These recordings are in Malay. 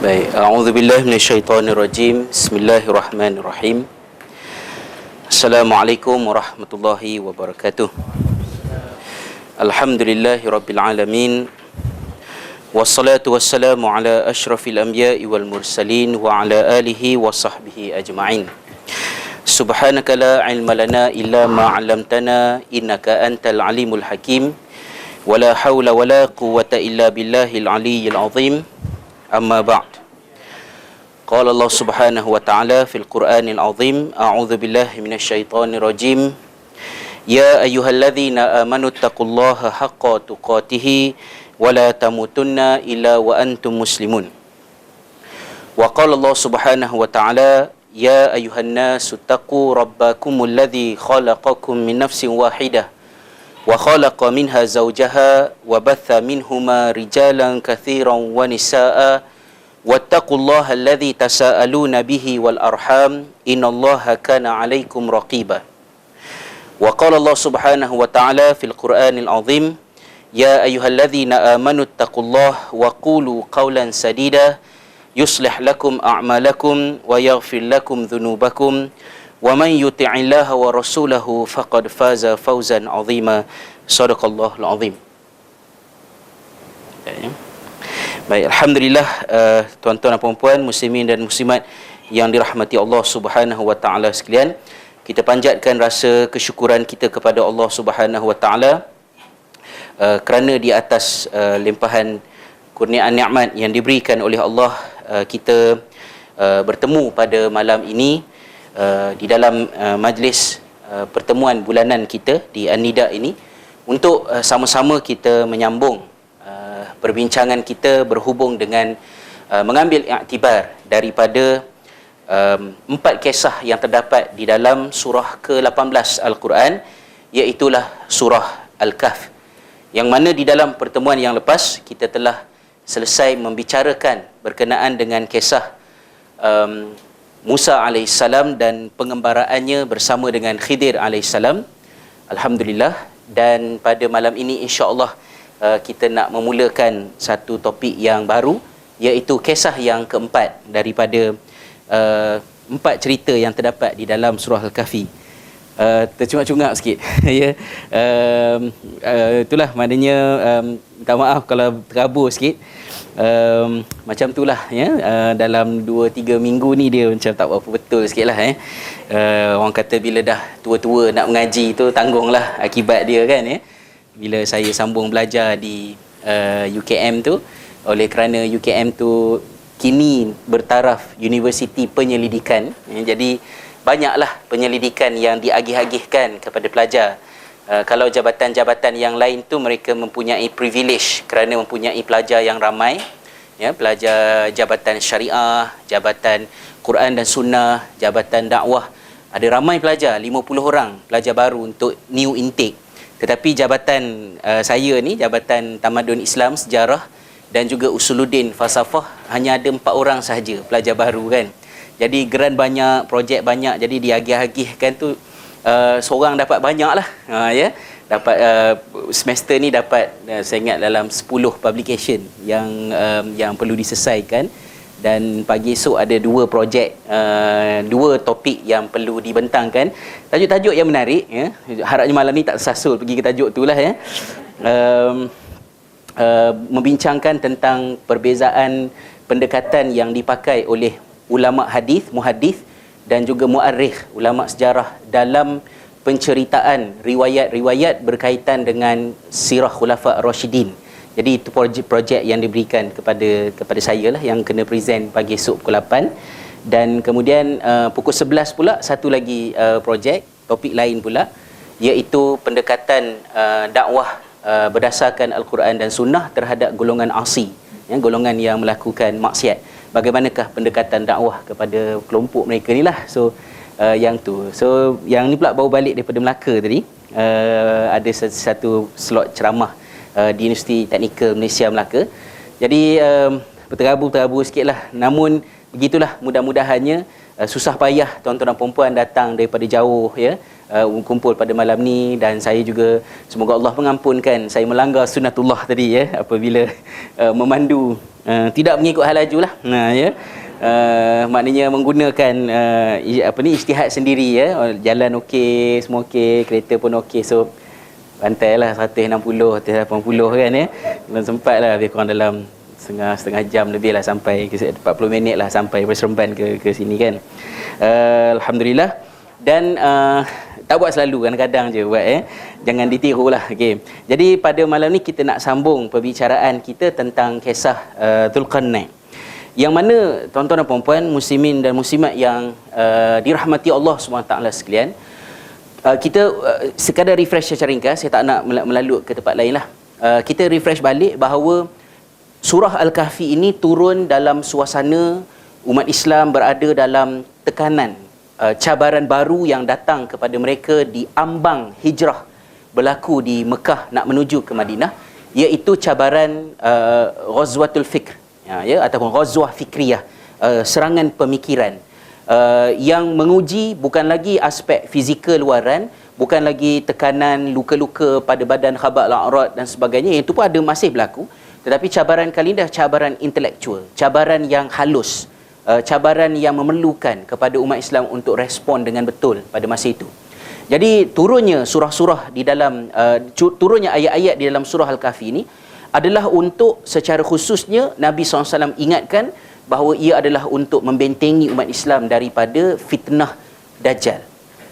Baik, a'udzubillahi minasyaitonirrajim. Bismillahirrahmanirrahim. Assalamualaikum warahmatullahi wabarakatuh. Alhamdulillahirabbil alamin. Wassalatu wassalamu ala asyrafil anbiya'i wal mursalin wa ala alihi wa sahbihi ajma'in. Subhanaka la ilma lana illa ma 'allamtana innaka antal alimul hakim. Wala haula wala quwwata illa billahil aliyyil azim. Amma ba'd. Qala Allah Subhanahu wa ta'ala fil Qur'anil azim, a'udzu billahi minasyaitonir rajim. Ya ayyuhalladzina amanu taqullaha haqqa tuqatih wa la tamutunna illa wa antum muslimun. Wa qala Allah Subhanahu wa ta'ala, ya ayyuhan nasu taqu rabbakumul ladzi khalaqakum min nafsin wahidah wa khalaqa minha zawjaha wa batha minhuma rijalan katsiran wa nisaa'a wattaqullaha alladzi tasaaluna bihi wal arham innallaha kana 'alaikum raqiba. Wa qala Allah Subhanahu wa ta'ala fil Qur'anil azim, ya ayyuhalladzina amanu taqullaha wa qulu qawlan sadida yuslih lakum a'malakum wa yaghfir lakum dhunubakum wa man yuti'illaha wa rasulahu faqad faza fawzan 'azima. Shadaqallahul 'azim. Baik, alhamdulillah, tuan-tuan dan puan-puan, muslimin dan muslimat yang dirahmati Allah Subhanahu wa taala sekalian, kita panjatkan rasa kesyukuran kita kepada Allah Subhanahu wa taala kerana di atas limpahan kurniaan nikmat yang diberikan oleh Allah, kita bertemu pada malam ini di dalam majlis pertemuan bulanan kita di An-Nida ini untuk sama-sama kita menyambung perbincangan kita berhubung dengan mengambil iktibar daripada 4 kisah yang terdapat di dalam surah ke-18 Al-Quran, iaitulah surah Al-Kahf, yang mana di dalam pertemuan yang lepas kita telah selesai membicarakan berkenaan dengan kisah Musa AS dan pengembaraannya bersama dengan Khidir AS. Alhamdulillah. Dan pada malam ini insya-Allah kita nak memulakan satu topik yang baru, iaitu kisah yang keempat daripada 4 cerita yang terdapat di dalam surah Al-Kahfi. Tercungap-cungap sikit ya. Itulah maknanya, minta maaf kalau terabur sikit. Macam itulah ya, dalam 2-3 minggu ni dia macam tak berapa betul sikit lah orang kata bila dah tua-tua nak mengaji tu tanggunglah akibat dia kan ya. Bila saya sambung belajar di UKM tu, oleh kerana UKM tu kini bertaraf Universiti Penyelidikan jadi banyaklah penyelidikan yang diagih-agihkan kepada pelajar. Kalau jabatan-jabatan yang lain tu mereka mempunyai privilege kerana mempunyai pelajar yang ramai ya, pelajar jabatan syariah, jabatan Quran dan Sunnah, jabatan dakwah, ada ramai pelajar, 50 orang pelajar baru untuk new intake. Tetapi jabatan saya ni, jabatan Tamadun Islam, Sejarah dan juga Usuluddin Falsafah, hanya ada 4 orang sahaja pelajar baru kan. Jadi geran banyak, projek banyak, jadi diagih-agihkan tu seorang dapat banyak lah ya. Dapat semester ni dapat saya ingat dalam 10 publication yang perlu diselesaikan, dan pagi esok ada 2 projek, 2 topik yang perlu dibentangkan. Tajuk-tajuk yang menarik ya. Harapnya malam ni tak tersasul pergi ke tajuk tu lah ya. Membincangkan tentang perbezaan pendekatan yang dipakai oleh ulama hadis, muhaddis dan juga muarrikh, ulama sejarah dalam penceritaan riwayat-riwayat berkaitan dengan sirah khulafa ar-rasyidin. Jadi itu projek yang diberikan kepada saya lah, yang kena present pagi esok pukul 8. Dan kemudian pukul 11 pula satu lagi projek, topik lain pula, iaitu pendekatan dakwah berdasarkan Al-Quran dan Sunnah terhadap golongan asi, ya, golongan yang melakukan maksiat. Bagaimanakah pendekatan dakwah kepada kelompok mereka ni lah. So yang tu. So yang ni pula baru balik daripada Melaka tadi. Ada satu slot ceramah di Universiti Teknikal Malaysia Melaka. Jadi terabur-terabur sikit lah. Namun begitulah, mudah-mudahannya susah payah tuan-tuan dan puan datang daripada jauh ya, kumpul pada malam ni, dan saya juga semoga Allah mengampunkan saya melanggar sunnatullah tadi ya, apabila memandu tidak mengikut hal laju lah. Ya. Maknanya menggunakan ijtihad sendiri ya, jalan okey, semua okey, kereta pun okey, so pantailah 160 180 kan ya. Belum sempat lah, lebih kurang dalam setengah jam lebih lah sampai, 40 minit lah sampai Seremban ke sini kan. Alhamdulillah. Dan tak buat selalu, kadang-kadang je buat jangan ditiru lah. Okay. Jadi pada malam ni kita nak sambung perbicaraan kita tentang kisah Zulqarnain, yang mana tuan-tuan dan puan-puan, muslimin dan muslimat yang dirahmati Allah SWT sekalian, kita sekadar refresh secara ringkas, saya tak nak melalut ke tempat lain lah. Kita refresh balik bahawa surah Al-Kahfi ini turun dalam suasana umat Islam berada dalam tekanan, cabaran baru yang datang kepada mereka di ambang hijrah berlaku di Mekah nak menuju ke Madinah, iaitu cabaran Ghazwatul Fikr ya, ataupun Ghazwah Fikriyah, serangan pemikiran yang menguji bukan lagi aspek fizikal luaran, bukan lagi tekanan luka-luka pada badan, khabak, la'rat dan sebagainya, itu pun ada masih berlaku. Tetapi cabaran kali ini adalah cabaran intelektual, cabaran yang halus, cabaran yang memerlukan kepada umat Islam untuk respon dengan betul pada masa itu. Jadi turunnya surah-surah di dalam turunnya ayat-ayat di dalam surah Al-Kahfi ini adalah untuk secara khususnya Nabi SAW ingatkan bahawa ia adalah untuk membentengi umat Islam daripada fitnah Dajjal.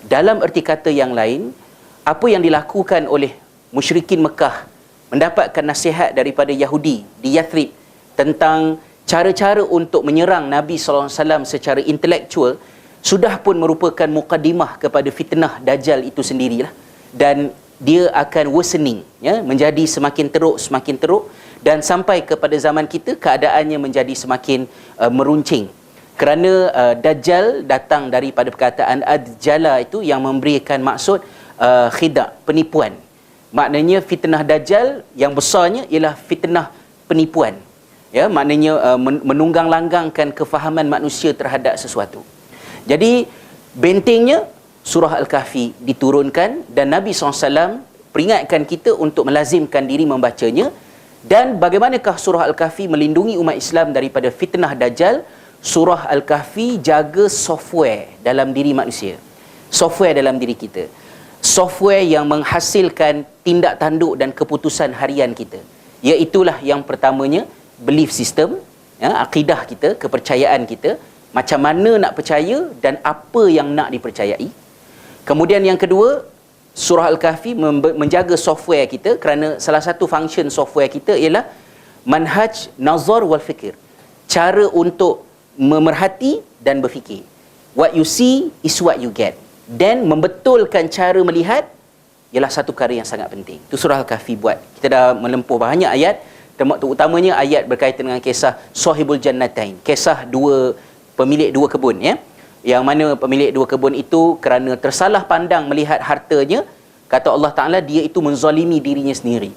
Dalam erti kata yang lain, apa yang dilakukan oleh musyrikin Mekah mendapatkan nasihat daripada Yahudi di Yathrib tentang cara-cara untuk menyerang Nabi SAW secara intelektual, sudah pun merupakan mukaddimah kepada fitnah Dajjal itu sendirilah. Dan dia akan worsening ya, menjadi semakin teruk, dan sampai kepada zaman kita keadaannya menjadi semakin meruncing. Kerana Dajjal datang daripada perkataan Adjala itu yang memberikan maksud khida', penipuan. Maknanya fitnah Dajjal yang besarnya ialah fitnah penipuan. Ya, maknanya menunggang-langgangkan kefahaman manusia terhadap sesuatu. Jadi bentengnya surah Al-Kahfi diturunkan, dan Nabi SAW peringatkan kita untuk melazimkan diri membacanya. Dan bagaimanakah surah Al-Kahfi melindungi umat Islam daripada fitnah Dajjal? Surah Al-Kahfi jaga software dalam diri manusia, software dalam diri kita, software yang menghasilkan tindak tanduk dan keputusan harian kita. Iaitulah yang pertamanya belief system, ya, akidah kita, kepercayaan kita, macam mana nak percaya dan apa yang nak dipercayai. Kemudian yang kedua, surah Al-Kahfi menjaga software kita, kerana salah satu function software kita ialah manhaj nazar wal fikir, cara untuk memerhati dan berfikir. What you see is what you get. Dan membetulkan cara melihat ialah satu perkara yang sangat penting. Itu surah Al-Kahfi buat. Kita dah melempuh banyak ayat, terutamanya ayat berkaitan dengan kisah Sahibul Jannatain, kisah pemilik dua kebun ya. Yang mana pemilik dua kebun itu kerana tersalah pandang melihat hartanya, kata Allah Ta'ala, dia itu menzalimi dirinya sendiri.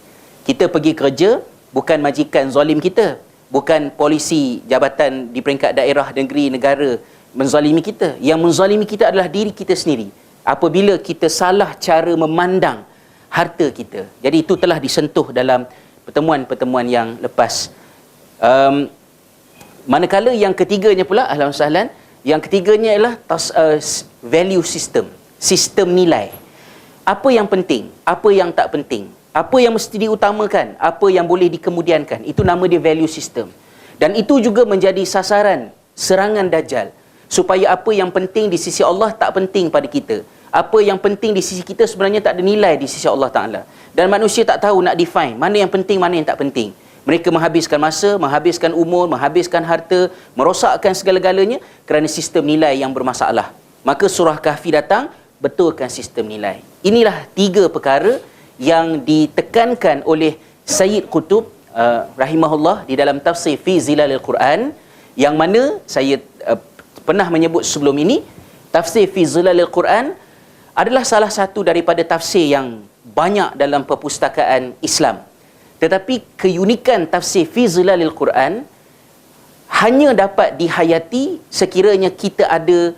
Kita pergi kerja, bukan majikan zalim kita, bukan polisi, jabatan di peringkat daerah, negeri, negara menzalimi kita. Yang menzalimi kita adalah diri kita sendiri apabila kita salah cara memandang harta kita. Jadi itu telah disentuh dalam pertemuan-pertemuan yang lepas. Manakala yang ketiganya pula, ahlan sahlan, yang ketiganya ialah value system, sistem nilai. Apa yang penting, apa yang tak penting, apa yang mesti diutamakan, apa yang boleh dikemudiankan, itu nama dia value system. Dan itu juga menjadi sasaran serangan Dajjal, supaya apa yang penting di sisi Allah tak penting pada kita, apa yang penting di sisi kita sebenarnya tak ada nilai di sisi Allah Ta'ala. Dan manusia tak tahu nak define mana yang penting, mana yang tak penting. Mereka menghabiskan masa, menghabiskan umur, menghabiskan harta, merosakkan segala-galanya kerana sistem nilai yang bermasalah. Maka surah Kahfi datang, betulkan sistem nilai. Inilah tiga perkara yang ditekankan oleh Sayyid Qutb rahimahullah di dalam tafsir Fi Zilalil Quran, yang mana saya pernah menyebut sebelum ini, tafsir Fi Zilalil Quran adalah salah satu daripada tafsir yang banyak dalam perpustakaan Islam. Tetapi keunikan tafsir Fi Zilalil Quran hanya dapat dihayati sekiranya kita ada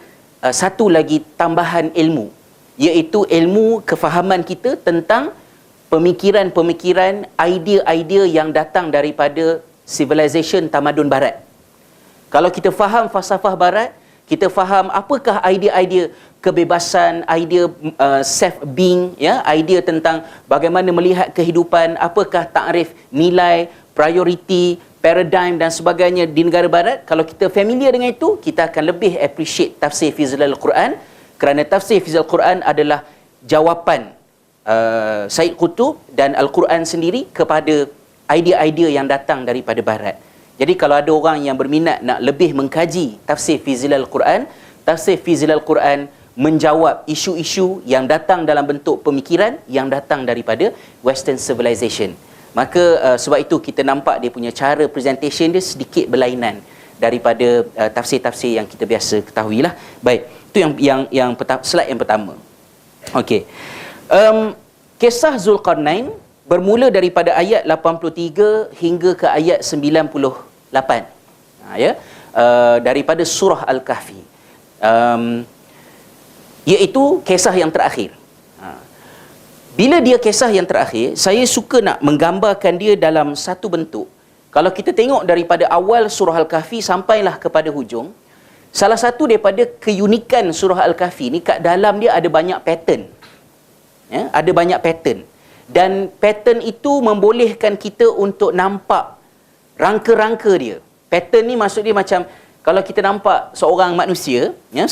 satu lagi tambahan ilmu, iaitu ilmu kefahaman kita tentang pemikiran-pemikiran, idea-idea yang datang daripada civilization tamadun barat. Kalau kita faham falsafah barat, kita faham apakah idea-idea kebebasan, idea self-being, ya, idea tentang bagaimana melihat kehidupan, apakah takrif nilai, priority, paradigm dan sebagainya di negara barat. Kalau kita familiar dengan itu, kita akan lebih appreciate tafsir fi zilal Quran, kerana tafsir fi zilal Quran adalah jawapan Said Qutb dan Al-Quran sendiri kepada idea-idea yang datang daripada barat. Jadi kalau ada orang yang berminat nak lebih mengkaji tafsir fi zilal Quran, tafsir fi zilal Quran menjawab isu-isu yang datang dalam bentuk pemikiran yang datang daripada Western civilization. Maka sebab itu kita nampak dia punya cara presentation dia sedikit berlainan daripada tafsir-tafsir yang kita biasa ketahui lah. Baik, itu yang slide yang pertama. Okey. Kisah Zulkarnain bermula daripada ayat 83 hingga ke ayat 98. Ya, daripada surah Al-Kahfi. Iaitu kisah yang terakhir. Bila dia kisah yang terakhir, saya suka nak menggambarkan dia dalam satu bentuk. Kalau kita tengok daripada awal surah Al-Kahfi sampailah kepada hujung, salah satu daripada keunikan surah Al-Kahfi ni, kat dalam dia ada banyak pattern. Ya, ada banyak pattern. Dan pattern itu membolehkan kita untuk nampak rangka-rangka dia. Pattern ni maksud dia macam, kalau kita nampak seorang manusia, ya,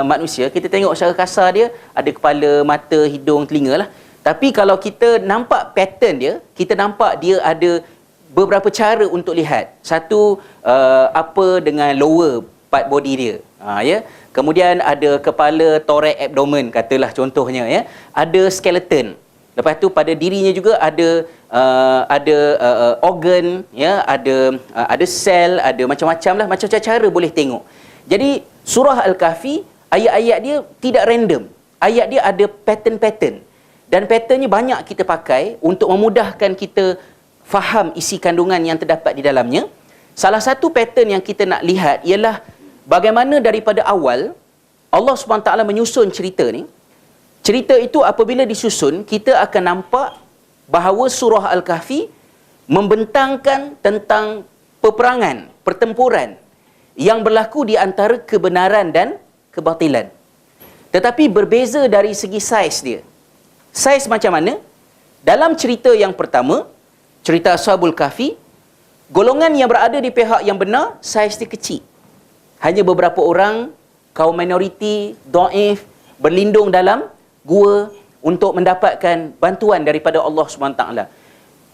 manusia, kita tengok secara kasar dia ada kepala, mata, hidung, telinga lah. Tapi kalau kita nampak pattern dia, kita nampak dia ada beberapa cara untuk lihat. Satu, apa dengan lower part body dia. Ya. Kemudian ada kepala, thorax, abdomen, katalah contohnya, ya. Ada skeleton. Lepas tu pada dirinya juga ada organ, ya, ada sel, ada macam-macam lah, macam-macam cara boleh tengok. Jadi surah Al-Kahfi, ayat-ayat dia tidak random. Ayat dia ada pattern-pattern. Dan patternnya banyak kita pakai untuk memudahkan kita faham isi kandungan yang terdapat di dalamnya. Salah satu pattern yang kita nak lihat ialah bagaimana daripada awal Allah SWT menyusun cerita ni. Cerita itu apabila disusun, kita akan nampak bahawa surah Al-Kahfi membentangkan tentang peperangan, pertempuran yang berlaku di antara kebenaran dan kebatilan. Tetapi berbeza dari segi saiz dia. Saiz macam mana? Dalam cerita yang pertama, cerita Ashabul Kahfi, golongan yang berada di pihak yang benar, saiz dia kecil. Hanya beberapa orang, kaum minoriti, dhaif, berlindung dalam gua untuk mendapatkan bantuan daripada Allah SWT.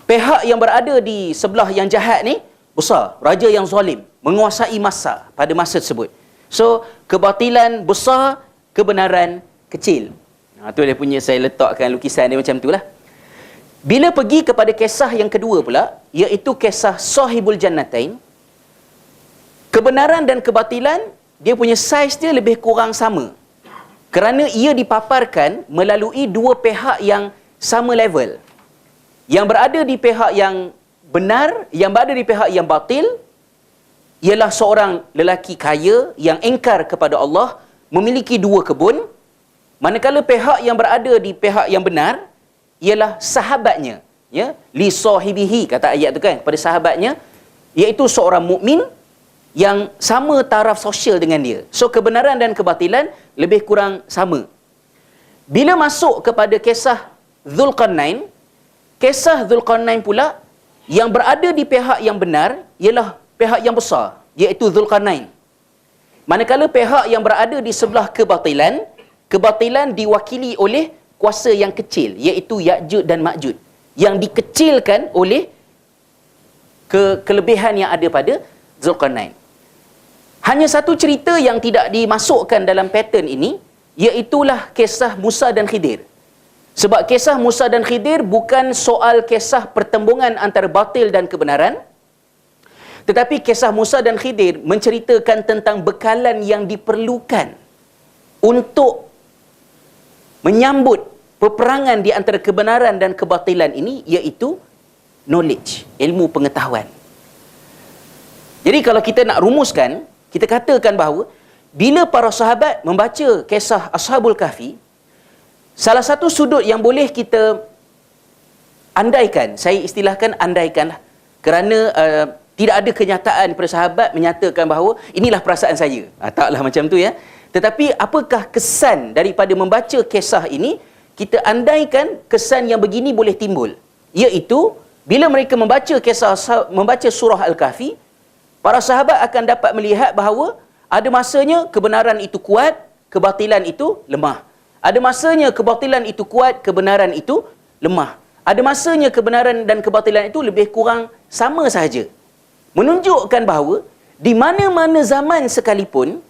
Pihak yang berada di sebelah yang jahat ni besar, raja yang zalim, menguasai masa pada masa tersebut. So, kebatilan besar, kebenaran kecil. Tu dia punya, saya letakkan lukisan dia macam tu lah. Bila pergi kepada kisah yang kedua pula, iaitu kisah Sahibul Jannatain, kebenaran dan kebatilan, dia punya saiz dia lebih kurang sama. Kerana ia dipaparkan melalui dua pihak yang sama level. Yang berada di pihak yang benar, yang berada di pihak yang batil, ialah seorang lelaki kaya yang engkar kepada Allah, memiliki dua kebun. Manakala pihak yang berada di pihak yang benar ialah sahabatnya, ya, li sahibihi, kata ayat tu kan, pada sahabatnya, iaitu seorang mukmin yang sama taraf sosial dengan dia. So kebenaran dan kebatilan lebih kurang sama. Bila masuk kepada kisah Zulkarnain, kisah Zulkarnain pula yang berada di pihak yang benar ialah pihak yang besar, iaitu Zulkarnain. Manakala pihak yang berada di sebelah kebatilan, kebatilan diwakili oleh kuasa yang kecil, iaitu Ya'juj dan Ma'juj, yang dikecilkan oleh kelebihan yang ada pada Zulkarnain. Hanya satu cerita yang tidak dimasukkan dalam pattern ini, iaitulah kisah Musa dan Khidir. Sebab kisah Musa dan Khidir bukan soal kisah pertembungan antara batil dan kebenaran, tetapi kisah Musa dan Khidir menceritakan tentang bekalan yang diperlukan untuk menyambut peperangan di antara kebenaran dan kebatilan ini, iaitu knowledge, ilmu pengetahuan. Jadi kalau kita nak rumuskan, kita katakan bahawa bila para sahabat membaca kisah Ashabul Kahfi, salah satu sudut yang boleh kita andaikan, saya istilahkan andaikan, kerana tidak ada kenyataan daripada sahabat menyatakan bahawa inilah perasaan saya. Taklah macam tu ya. Tetapi apakah kesan daripada membaca kisah ini? Kita andaikan kesan yang begini boleh timbul, iaitu bila mereka membaca surah Al-Kahfi, para sahabat akan dapat melihat bahawa ada masanya kebenaran itu kuat, kebatilan itu lemah. Ada masanya kebatilan itu kuat, kebenaran itu lemah. Ada masanya kebenaran dan kebatilan itu lebih kurang sama sahaja. Menunjukkan bahawa di mana-mana zaman sekalipun,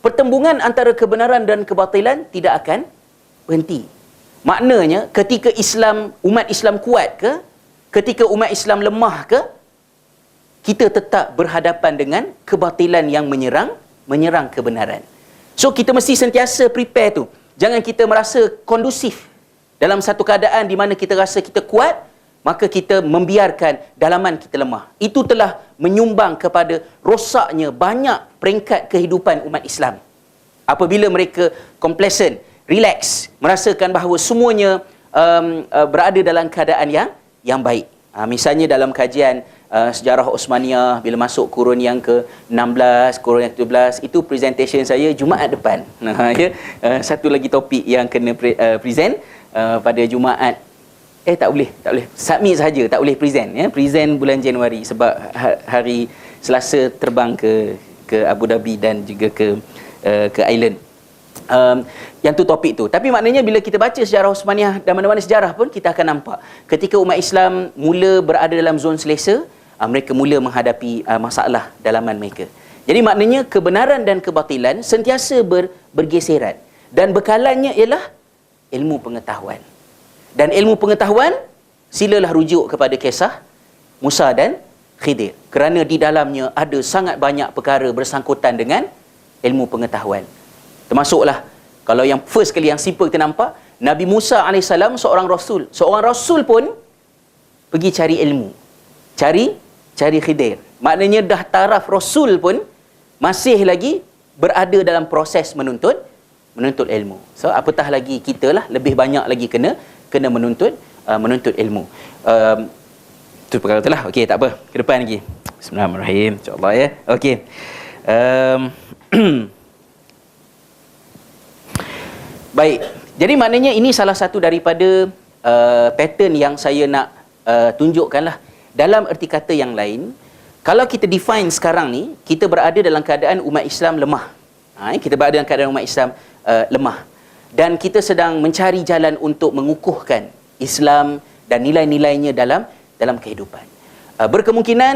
pertembungan antara kebenaran dan kebatilan tidak akan berhenti. Maknanya ketika umat Islam kuat ke, ketika umat Islam lemah ke, kita tetap berhadapan dengan kebatilan yang menyerang kebenaran. So kita mesti sentiasa prepare tu. Jangan kita merasa kondusif dalam satu keadaan di mana kita rasa kita kuat, maka kita membiarkan dalaman kita lemah. Itu telah menyumbang kepada rosaknya banyak peringkat kehidupan umat Islam. Apabila mereka complacent, relax, merasakan bahawa semuanya berada dalam keadaan yang baik. Misalnya dalam kajian sejarah Osmaniyah, bila masuk kurun yang ke-16, kurun yang ke-17, itu presentation saya Jumaat depan. Satu lagi topik yang kena present pada Jumaat. Tak boleh submit saja, tak boleh present ya. Present bulan Januari sebab hari Selasa terbang ke Abu Dhabi dan juga ke Island. Yang tu topik tu. Tapi maknanya bila kita baca sejarah Osmaniyah dan mana-mana sejarah pun, kita akan nampak ketika umat Islam mula berada dalam zon selesa, mereka mula menghadapi masalah dalaman mereka. Jadi maknanya kebenaran dan kebatilan sentiasa bergeseran, dan bekalannya ialah ilmu pengetahuan. Dan ilmu pengetahuan, silalah rujuk kepada kisah Musa dan Khidir, kerana di dalamnya ada sangat banyak perkara bersangkutan dengan ilmu pengetahuan. Termasuklah, kalau yang first kali, yang simple kita nampak, Nabi Musa AS seorang rasul. Seorang rasul pun pergi cari ilmu, cari Khidir. Maknanya dah taraf rasul pun masih lagi berada dalam proses menuntut ilmu. So apatah lagi kita lah, lebih banyak lagi kena menuntut ilmu. Itu perkara tu lah. Okey, tak apa, ke depan lagi. Bismillahirrahmanirrahim, insya-Allah ya. Okey. Baik. Jadi maknanya ini salah satu daripada pattern yang saya nak tunjukkanlah. Dalam erti kata yang lain, kalau kita define sekarang ni, kita berada dalam keadaan umat Islam lemah. Kita berada dalam keadaan umat Islam lemah. Dan kita sedang mencari jalan untuk mengukuhkan Islam dan nilai-nilainya dalam kehidupan. Berkemungkinan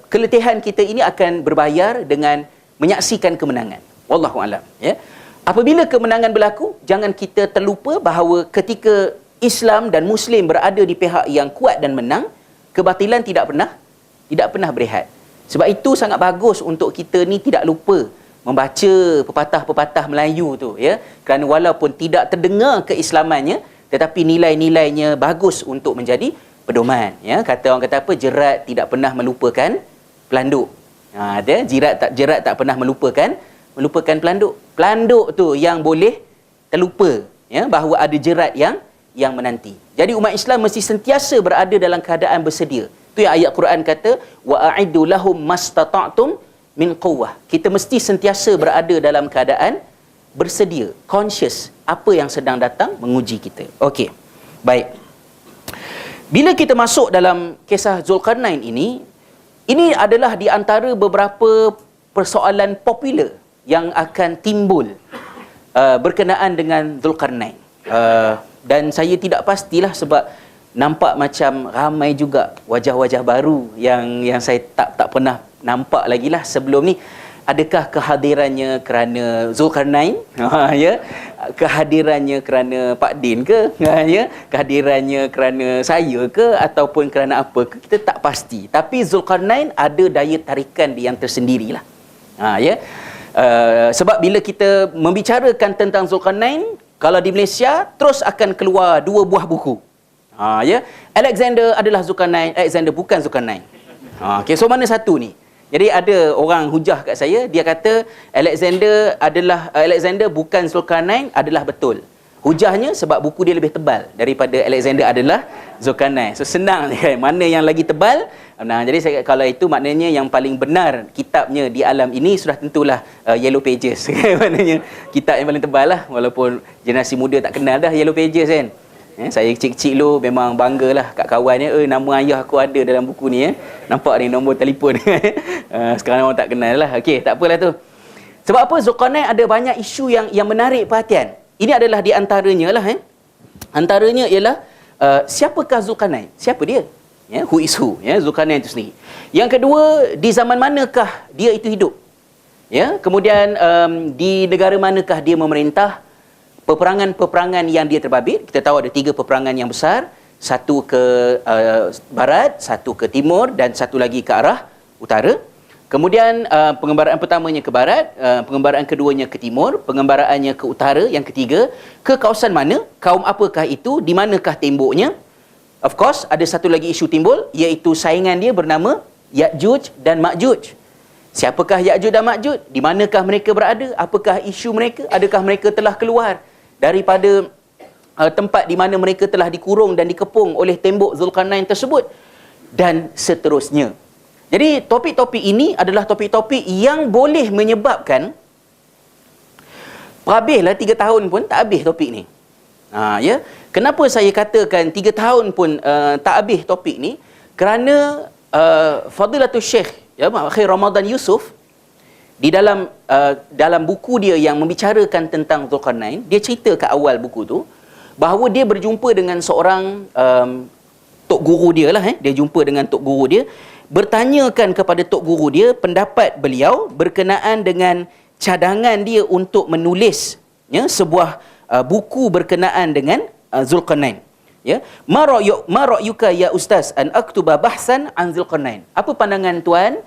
keletihan kita ini akan berbayar dengan menyaksikan kemenangan. Wallahu a'lam, ya. Apabila kemenangan berlaku, jangan kita terlupa bahawa ketika Islam dan Muslim berada di pihak yang kuat dan menang, kebatilan tidak pernah berehat. Sebab itu sangat bagus untuk kita ni tidak lupa membaca pepatah-pepatah Melayu tu, ya. Kerana walaupun tidak terdengar keislamannya, tetapi nilai-nilainya bagus untuk menjadi pedoman, ya. Orang kata apa? Jerat tidak pernah melupakan pelanduk. Jerat tak pernah melupakan pelanduk. Pelanduk tu yang boleh terlupa, ya, bahawa ada jerat yang menanti. Jadi umat Islam mesti sentiasa berada dalam keadaan bersedia. Tu yang ayat Quran kata, wa a'iddu lahum mastata'tum min quwwah. Kita mesti sentiasa berada dalam keadaan bersedia, conscious apa yang sedang datang menguji kita. Okey. Baik. Bila kita masuk dalam kisah Zulkarnain ini adalah di antara beberapa persoalan popular yang akan timbul berkenaan dengan Zulkarnain. Dan saya tidak pastilah sebab nampak macam ramai juga wajah-wajah baru yang saya tak pernah nampak lagi lah sebelum ni. Adakah kehadirannya kerana Zulkarnain? Ya. Kehadirannya kerana Pak Din ke? Ya. Kehadirannya kerana saya ke? Ataupun kerana apa ke? Kita tak pasti. Tapi Zulkarnain ada daya tarikan yang tersendirilah. Ya. Sebab bila kita membicarakan tentang Zulkarnain, kalau di Malaysia terus akan keluar 2 buah buku. Ya. Alexander adalah Zulkarnain, Alexander bukan Zulkarnain. Okay, so mana satu ni? Jadi ada orang hujah kat saya, dia kata Alexander bukan Zulkarnain adalah betul. Hujahnya sebab buku dia lebih tebal daripada Alexander adalah Zulkarnain. So senang kan, mana yang lagi tebal. Nah, jadi saya, kalau itu maknanya yang paling benar kitabnya di alam ini sudah tentulah Yellow Pages. Maknanya kitab yang paling tebal lah, walaupun generasi muda tak kenal dah Yellow Pages kan. Saya kecil-kecil dulu memang banggalah kat kawan ni, nama ayah aku ada dalam buku ni. Nampak ni nombor telefon. Sekarang orang tak kenal lah. Okey, tak apalah tu. Sebab apa? Zulkarnain ada banyak isu yang menarik perhatian. Ini adalah di antaranya lah. Antaranya ialah siapakah Zulkarnain? Siapa dia? Who is who? Zulkarnain itu sendiri. Yang kedua, di zaman manakah dia itu hidup? Kemudian di negara manakah dia memerintah? Peperangan-peperangan yang dia terbabit, kita tahu ada 3 peperangan yang besar, satu ke barat, satu ke timur dan satu lagi ke arah utara. Kemudian pengembaraan pertamanya ke barat, pengembaraan keduanya ke timur, pengembaraannya ke utara, yang ketiga ke kawasan mana, kaum apakah itu, di manakah temboknya. Of course ada satu lagi isu timbul, iaitu saingan dia bernama Ya'juj dan Ma'juj. Siapakah Ya'juj dan Ma'juj? Di manakah mereka berada? Apakah isu mereka? Adakah mereka telah keluar daripada tempat di mana mereka telah dikurung dan dikepung oleh tembok Zulkarnain tersebut? Dan seterusnya. Jadi topik-topik ini adalah topik-topik yang boleh menyebabkan habislah 3 tahun pun tak habis topik ni. Kenapa saya katakan 3 tahun pun tak habis topik ni? Kerana Fadilatul Syekh Khair Ramadan Yusof di dalam buku dia yang membicarakan tentang Zulkarnain, dia cerita kat awal buku tu bahawa dia berjumpa dengan seorang tok guru dia lah. Dia jumpa dengan tok guru dia, bertanyakan kepada tok guru dia pendapat beliau berkenaan dengan cadangan dia untuk menulis sebuah buku berkenaan dengan Zulkarnain. Ma ra'yuka ya ustaz an aktuba bahsan an Zulkarnain? Apa pandangan tuan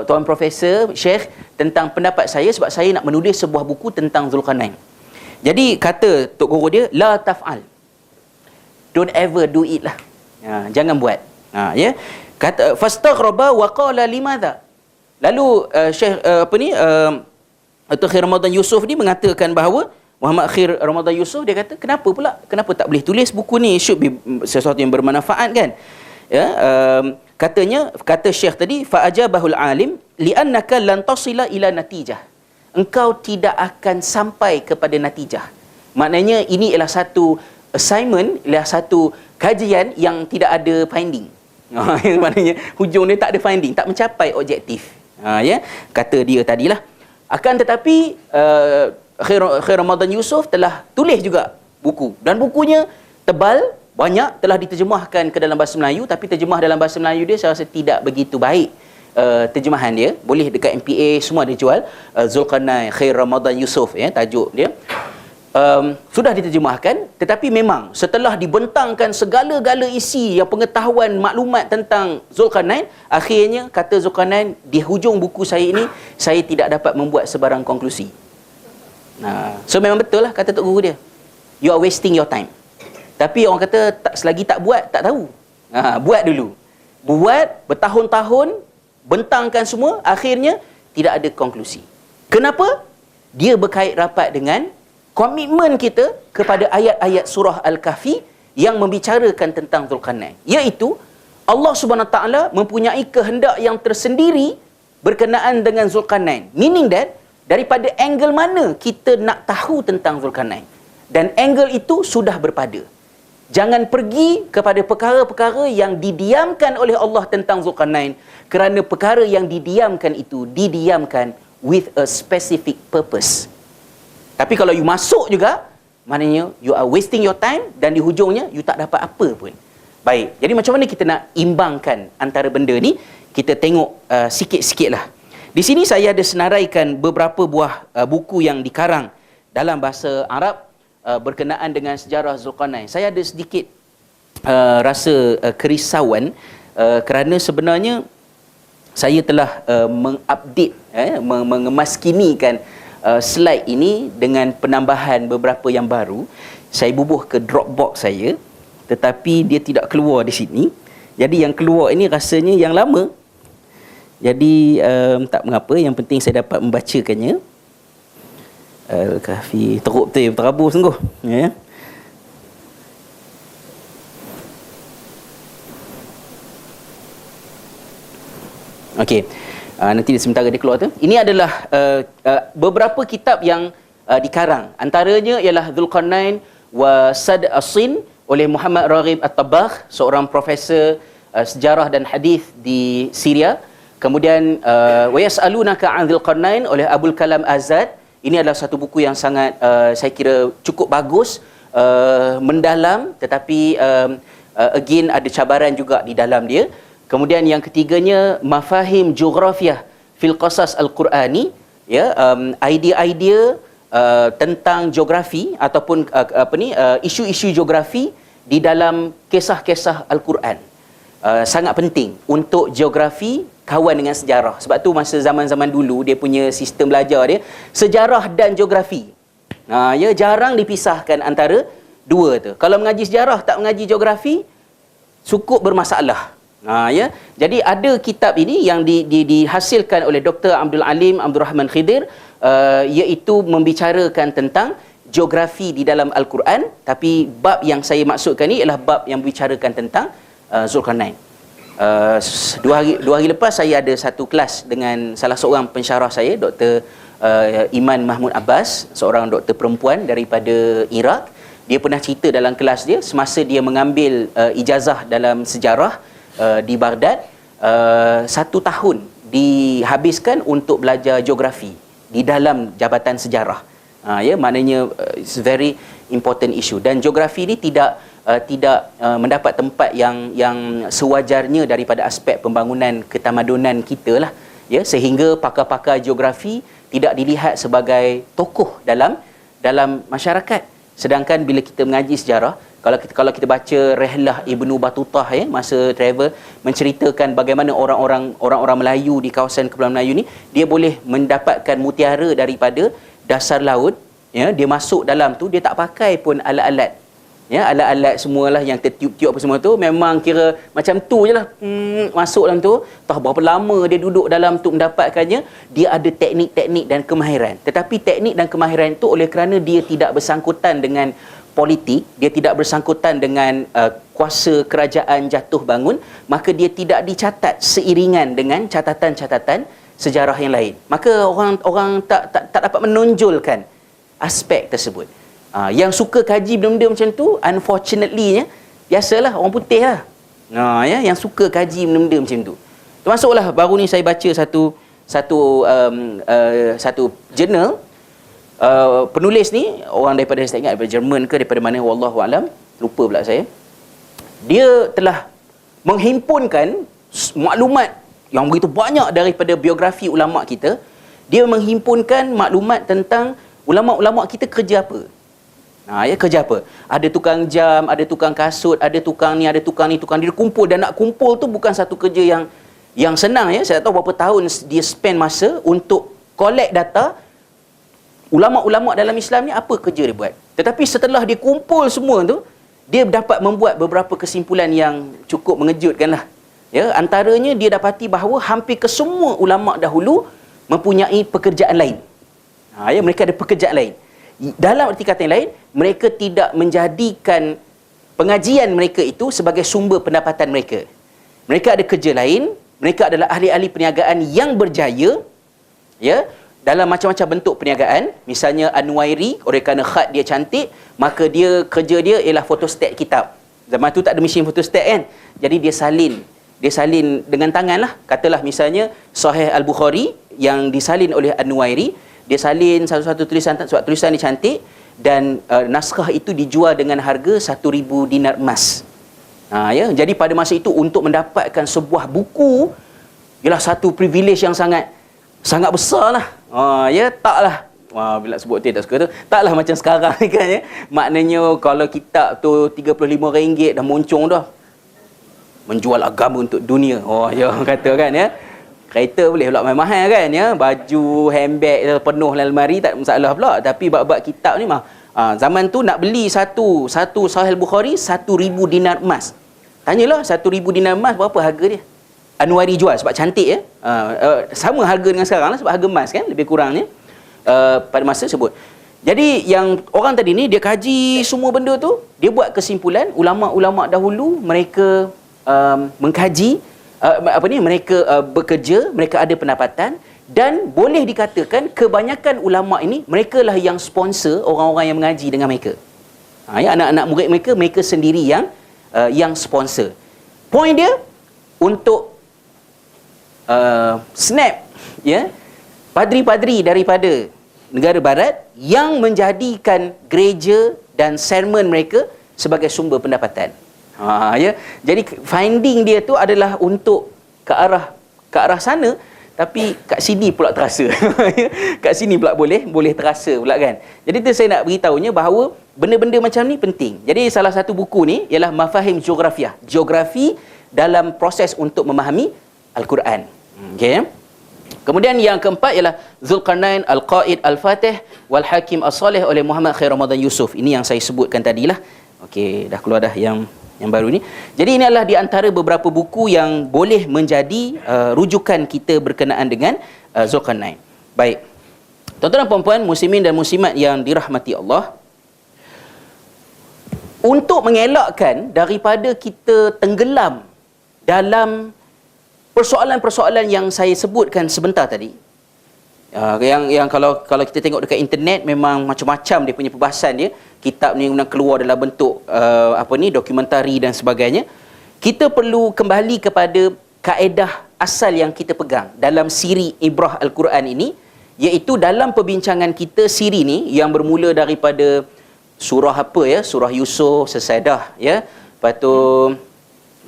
Tuan Profesor Syekh tentang pendapat saya sebab saya nak menulis sebuah buku tentang Zulkarnain? Jadi kata tok guru dia, la taf'al, don't ever do it lah, jangan buat. Kata fastaghraba wa qala limadha. Lalu Syekh Dr. Khair Ramadan Yusof ni mengatakan bahawa Muhammad Khair Ramadan Yusof, dia kata kenapa pula, kenapa tak boleh tulis buku ni, should be sesuatu yang bermanfaat kan. Kata Syekh tadi, fa ajabahul alim li'annaka lan tasila ila natijah, engkau tidak akan sampai kepada natijah. Maknanya ini ialah satu assignment, ialah satu kajian yang tidak ada finding. Maknanya hujung dia tak ada finding, tak mencapai objektif. Kata dia tadilah. Akan tetapi Khair Ramadan Yusof telah tulis juga buku, dan bukunya tebal, banyak, telah diterjemahkan ke dalam bahasa Melayu, tapi terjemah dalam bahasa Melayu dia saya rasa tidak begitu baik. Terjemahan dia boleh dekat MPA semua dia jual. Zulkarnain Khair Ramadan Yusof, tajuk dia. Sudah diterjemahkan, tetapi memang setelah dibentangkan segala-gala isi yang pengetahuan maklumat tentang Zulkarnain, akhirnya kata Zulkarnain, di hujung buku saya ini saya tidak dapat membuat sebarang konklusi. So memang betul lah kata tok guru dia, you are wasting your time. Tapi orang kata selagi tak buat tak tahu. Buat dulu, buat bertahun-tahun, bentangkan semua, akhirnya tidak ada konklusi. Kenapa? Dia berkait rapat dengan komitmen kita kepada ayat-ayat surah Al-Kahfi yang membicarakan tentang Zulkarnain, iaitu Allah Subhanahu Wa Taala mempunyai kehendak yang tersendiri berkenaan dengan Zulkarnain. Meaning that daripada angle mana kita nak tahu tentang Zulkarnain, dan angle itu sudah berpada. Jangan pergi kepada perkara-perkara yang didiamkan oleh Allah tentang Zulkarnain, kerana perkara yang didiamkan itu didiamkan with a specific purpose. Tapi kalau you masuk juga, maknanya you are wasting your time, dan di hujungnya you tak dapat apa pun. Baik, jadi macam mana kita nak imbangkan antara benda ni? Kita tengok sikit-sikit lah. Di sini saya ada senaraikan beberapa buah buku yang dikarang dalam bahasa Arab berkenaan dengan sejarah Zulkarnain. Saya ada sedikit rasa kerisauan kerana sebenarnya saya telah mengupdate, mengemaskinikan slide ini dengan penambahan beberapa yang baru. Saya bubuh ke Dropbox saya, tetapi dia tidak keluar di sini. Jadi yang keluar ini rasanya yang lama. Jadi tak mengapa, yang penting saya dapat membacakannya. Al-Kahfi teruk betul, terabur sungguh, ya. Okey. Nanti sementara dia keluar tu. Ini adalah beberapa kitab yang dikarang. Antaranya ialah Dzulqarnain wa Sad As-Sin oleh Muhammad Raghib At-Tabakh, seorang profesor sejarah dan hadis di Syria. Kemudian wa Yas'alunaka 'an Dzulqarnain oleh Abul Kalam Azad. Ini adalah satu buku yang sangat saya kira cukup bagus, mendalam, tetapi again ada cabaran juga di dalam dia. Kemudian yang ketiganya Mafahim Jughrafiyah fil Qasas Al-Qur'ani, ya, idea-idea tentang geografi ataupun isu-isu geografi di dalam kisah-kisah Al-Quran. Sangat penting untuk geografi kawan dengan sejarah. Sebab tu masa zaman-zaman dulu dia punya sistem belajar dia sejarah dan geografi. Ya, jarang dipisahkan antara dua tu. Kalau mengaji sejarah tak mengaji geografi, cukup bermasalah. Ya. Jadi ada kitab ini yang dihasilkan oleh Dr. Abdul Alim Abdul Rahman Khidir, iaitu membicarakan tentang geografi di dalam Al-Quran, tapi bab yang saya maksudkan ni ialah bab yang membicarakan tentang Dzulqarnain. Dua hari lepas saya ada satu kelas dengan salah seorang pensyarah saya, Dr. Iman Mahmud Abbas, seorang doktor perempuan daripada Iraq. Dia pernah cerita dalam kelas dia semasa dia mengambil ijazah dalam sejarah di Baghdad, 1 tahun dihabiskan untuk belajar geografi di dalam jabatan sejarah. Ya, maknanya it's very important issue, dan geografi ini tidak mendapat tempat yang sewajarnya daripada aspek pembangunan ketamadunan kita lah, ya, sehingga pakar-pakar geografi tidak dilihat sebagai tokoh dalam masyarakat. Sedangkan bila kita mengaji sejarah, kalau kita baca Rihlah Ibnu Batutah, ya, masa travel, menceritakan bagaimana orang-orang Melayu di kawasan Kepulauan Melayu ni, dia boleh mendapatkan mutiara daripada dasar laut, ya, dia masuk dalam tu, dia tak pakai pun alat-alat, ya, alat-alat semualah yang tertiup-tiup apa semua tu, memang kira macam tu je lah, masuk dalam tu, tahu berapa lama dia duduk dalam tu mendapatkannya. Dia ada teknik-teknik dan kemahiran, tetapi teknik dan kemahiran itu oleh kerana dia tidak bersangkutan dengan politik, dia tidak bersangkutan dengan kuasa kerajaan jatuh bangun, maka dia tidak dicatat seiringan dengan catatan-catatan sejarah yang lain. Maka orang tak dapat menonjolkan aspek tersebut. Yang suka kaji benda-benda macam tu, unfortunately, biasalah orang putih lah. Ya, yang suka kaji benda-benda macam tu. Termasuklah baru ni saya baca satu jurnal. Penulis ni orang daripada, saya tak ingat daripada Jerman ke daripada mana, wallahu alam, lupa pula saya. Dia telah menghimpunkan maklumat yang begitu banyak daripada biografi ulama kita. Dia menghimpunkan maklumat tentang ulama-ulama kita kerja apa. Ya, kerja apa? Ada tukang jam, ada tukang kasut, ada tukang ni, ada tukang ni, tukang dia kumpul, dan nak kumpul tu bukan satu kerja yang senang, ya. Saya tak tahu berapa tahun dia spend masa untuk collect data ulama-ulama dalam Islam ni, apa kerja dia buat. Tetapi setelah dia kumpul semua tu, dia dapat membuat beberapa kesimpulan yang cukup mengejutkan lah. Ya, antaranya dia dapati bahawa hampir kesemua ulama dahulu mempunyai pekerjaan lain. Ya, mereka ada pekerjaan lain. Dalam arti kata yang lain, mereka tidak menjadikan pengajian mereka itu sebagai sumber pendapatan mereka. Mereka ada kerja lain, mereka adalah ahli-ahli perniagaan yang berjaya, ya, dalam macam-macam bentuk perniagaan. Misalnya An-Nuwairi, oleh kerana khat dia cantik, maka kerja dia ialah fotostat kitab. Zaman tu tak ada mesin fotostat, kan. Jadi dia salin dengan tangan lah. Katalah misalnya Sahih Al-Bukhari yang disalin oleh An-Nuwairi, dia salin satu-satu tulisan, sebab tulisan dia cantik, dan naskah itu dijual dengan harga 1,000 dinar emas. Ya, jadi pada masa itu untuk mendapatkan sebuah buku ialah satu privilege yang sangat besar lah. Ya, taklah. Bila sebut tak suka tu, taklah macam sekarang ni, kan, ya. Maknanya kalau kitab tu RM35 dah moncong dah. Menjual agama untuk dunia. Ya, kata, kan, ya. Kereta boleh pula mahal, kan, ya. Baju, handbag penuh dalam lemari, tak masalah pula. Tapi bab-bab kitab ni zaman tu nak beli satu Sahih Bukhari 1,000 dinar emas. Tanyalah 1,000 dinar emas berapa harga dia? Anwari jual sebab cantik ya. Sama harga dengan sekarang lah, sebab harga emas kan lebih kurangnya pada masa tersebut. Jadi yang orang tadi ni dia kaji semua benda tu, dia buat kesimpulan ulama-ulama dahulu mereka mengkaji mereka bekerja, mereka ada pendapatan, dan boleh dikatakan kebanyakan ulama ini mereka lah yang sponsor orang-orang yang mengaji dengan mereka. Ya, anak-anak murid mereka sendiri yang sponsor. Point dia untuk snap ya padri-padri daripada negara barat yang menjadikan gereja dan sermon mereka sebagai sumber pendapatan. Ya. Jadi finding dia tu adalah untuk ke arah sana, tapi kat sini pula terasa. Kat sini pula boleh terasa pula kan. Jadi tu saya nak beritahunya bahawa benda-benda macam ni penting. Jadi salah satu buku ni ialah Mafahim Geografiah, geografi dalam proses untuk memahami Al-Quran. Okey. Kemudian yang keempat ialah Zulkarnain Al-Qaid Al-Fatih wal Hakim As-Salih oleh Muhammad Khair Ramadan Yusuf. Ini yang saya sebutkan tadilah. Okey, dah keluar dah yang baru ni. Jadi ini adalah di antara beberapa buku yang boleh menjadi rujukan kita berkenaan dengan Zulkarnain. Baik. Tuan-tuan dan puan-puan, muslimin dan muslimat yang dirahmati Allah, untuk mengelakkan daripada kita tenggelam dalam persoalan-persoalan yang saya sebutkan sebentar tadi, yang kalau kita tengok dekat internet memang macam-macam dia punya perbahasan dia. Kitab ni kemudian keluar dalam bentuk dokumentari dan sebagainya. Kita perlu kembali kepada kaedah asal yang kita pegang dalam siri Ibrah Al-Quran ini, iaitu dalam perbincangan kita siri ni yang bermula daripada surah surah Yusuf selesai dah ya. Lepas tu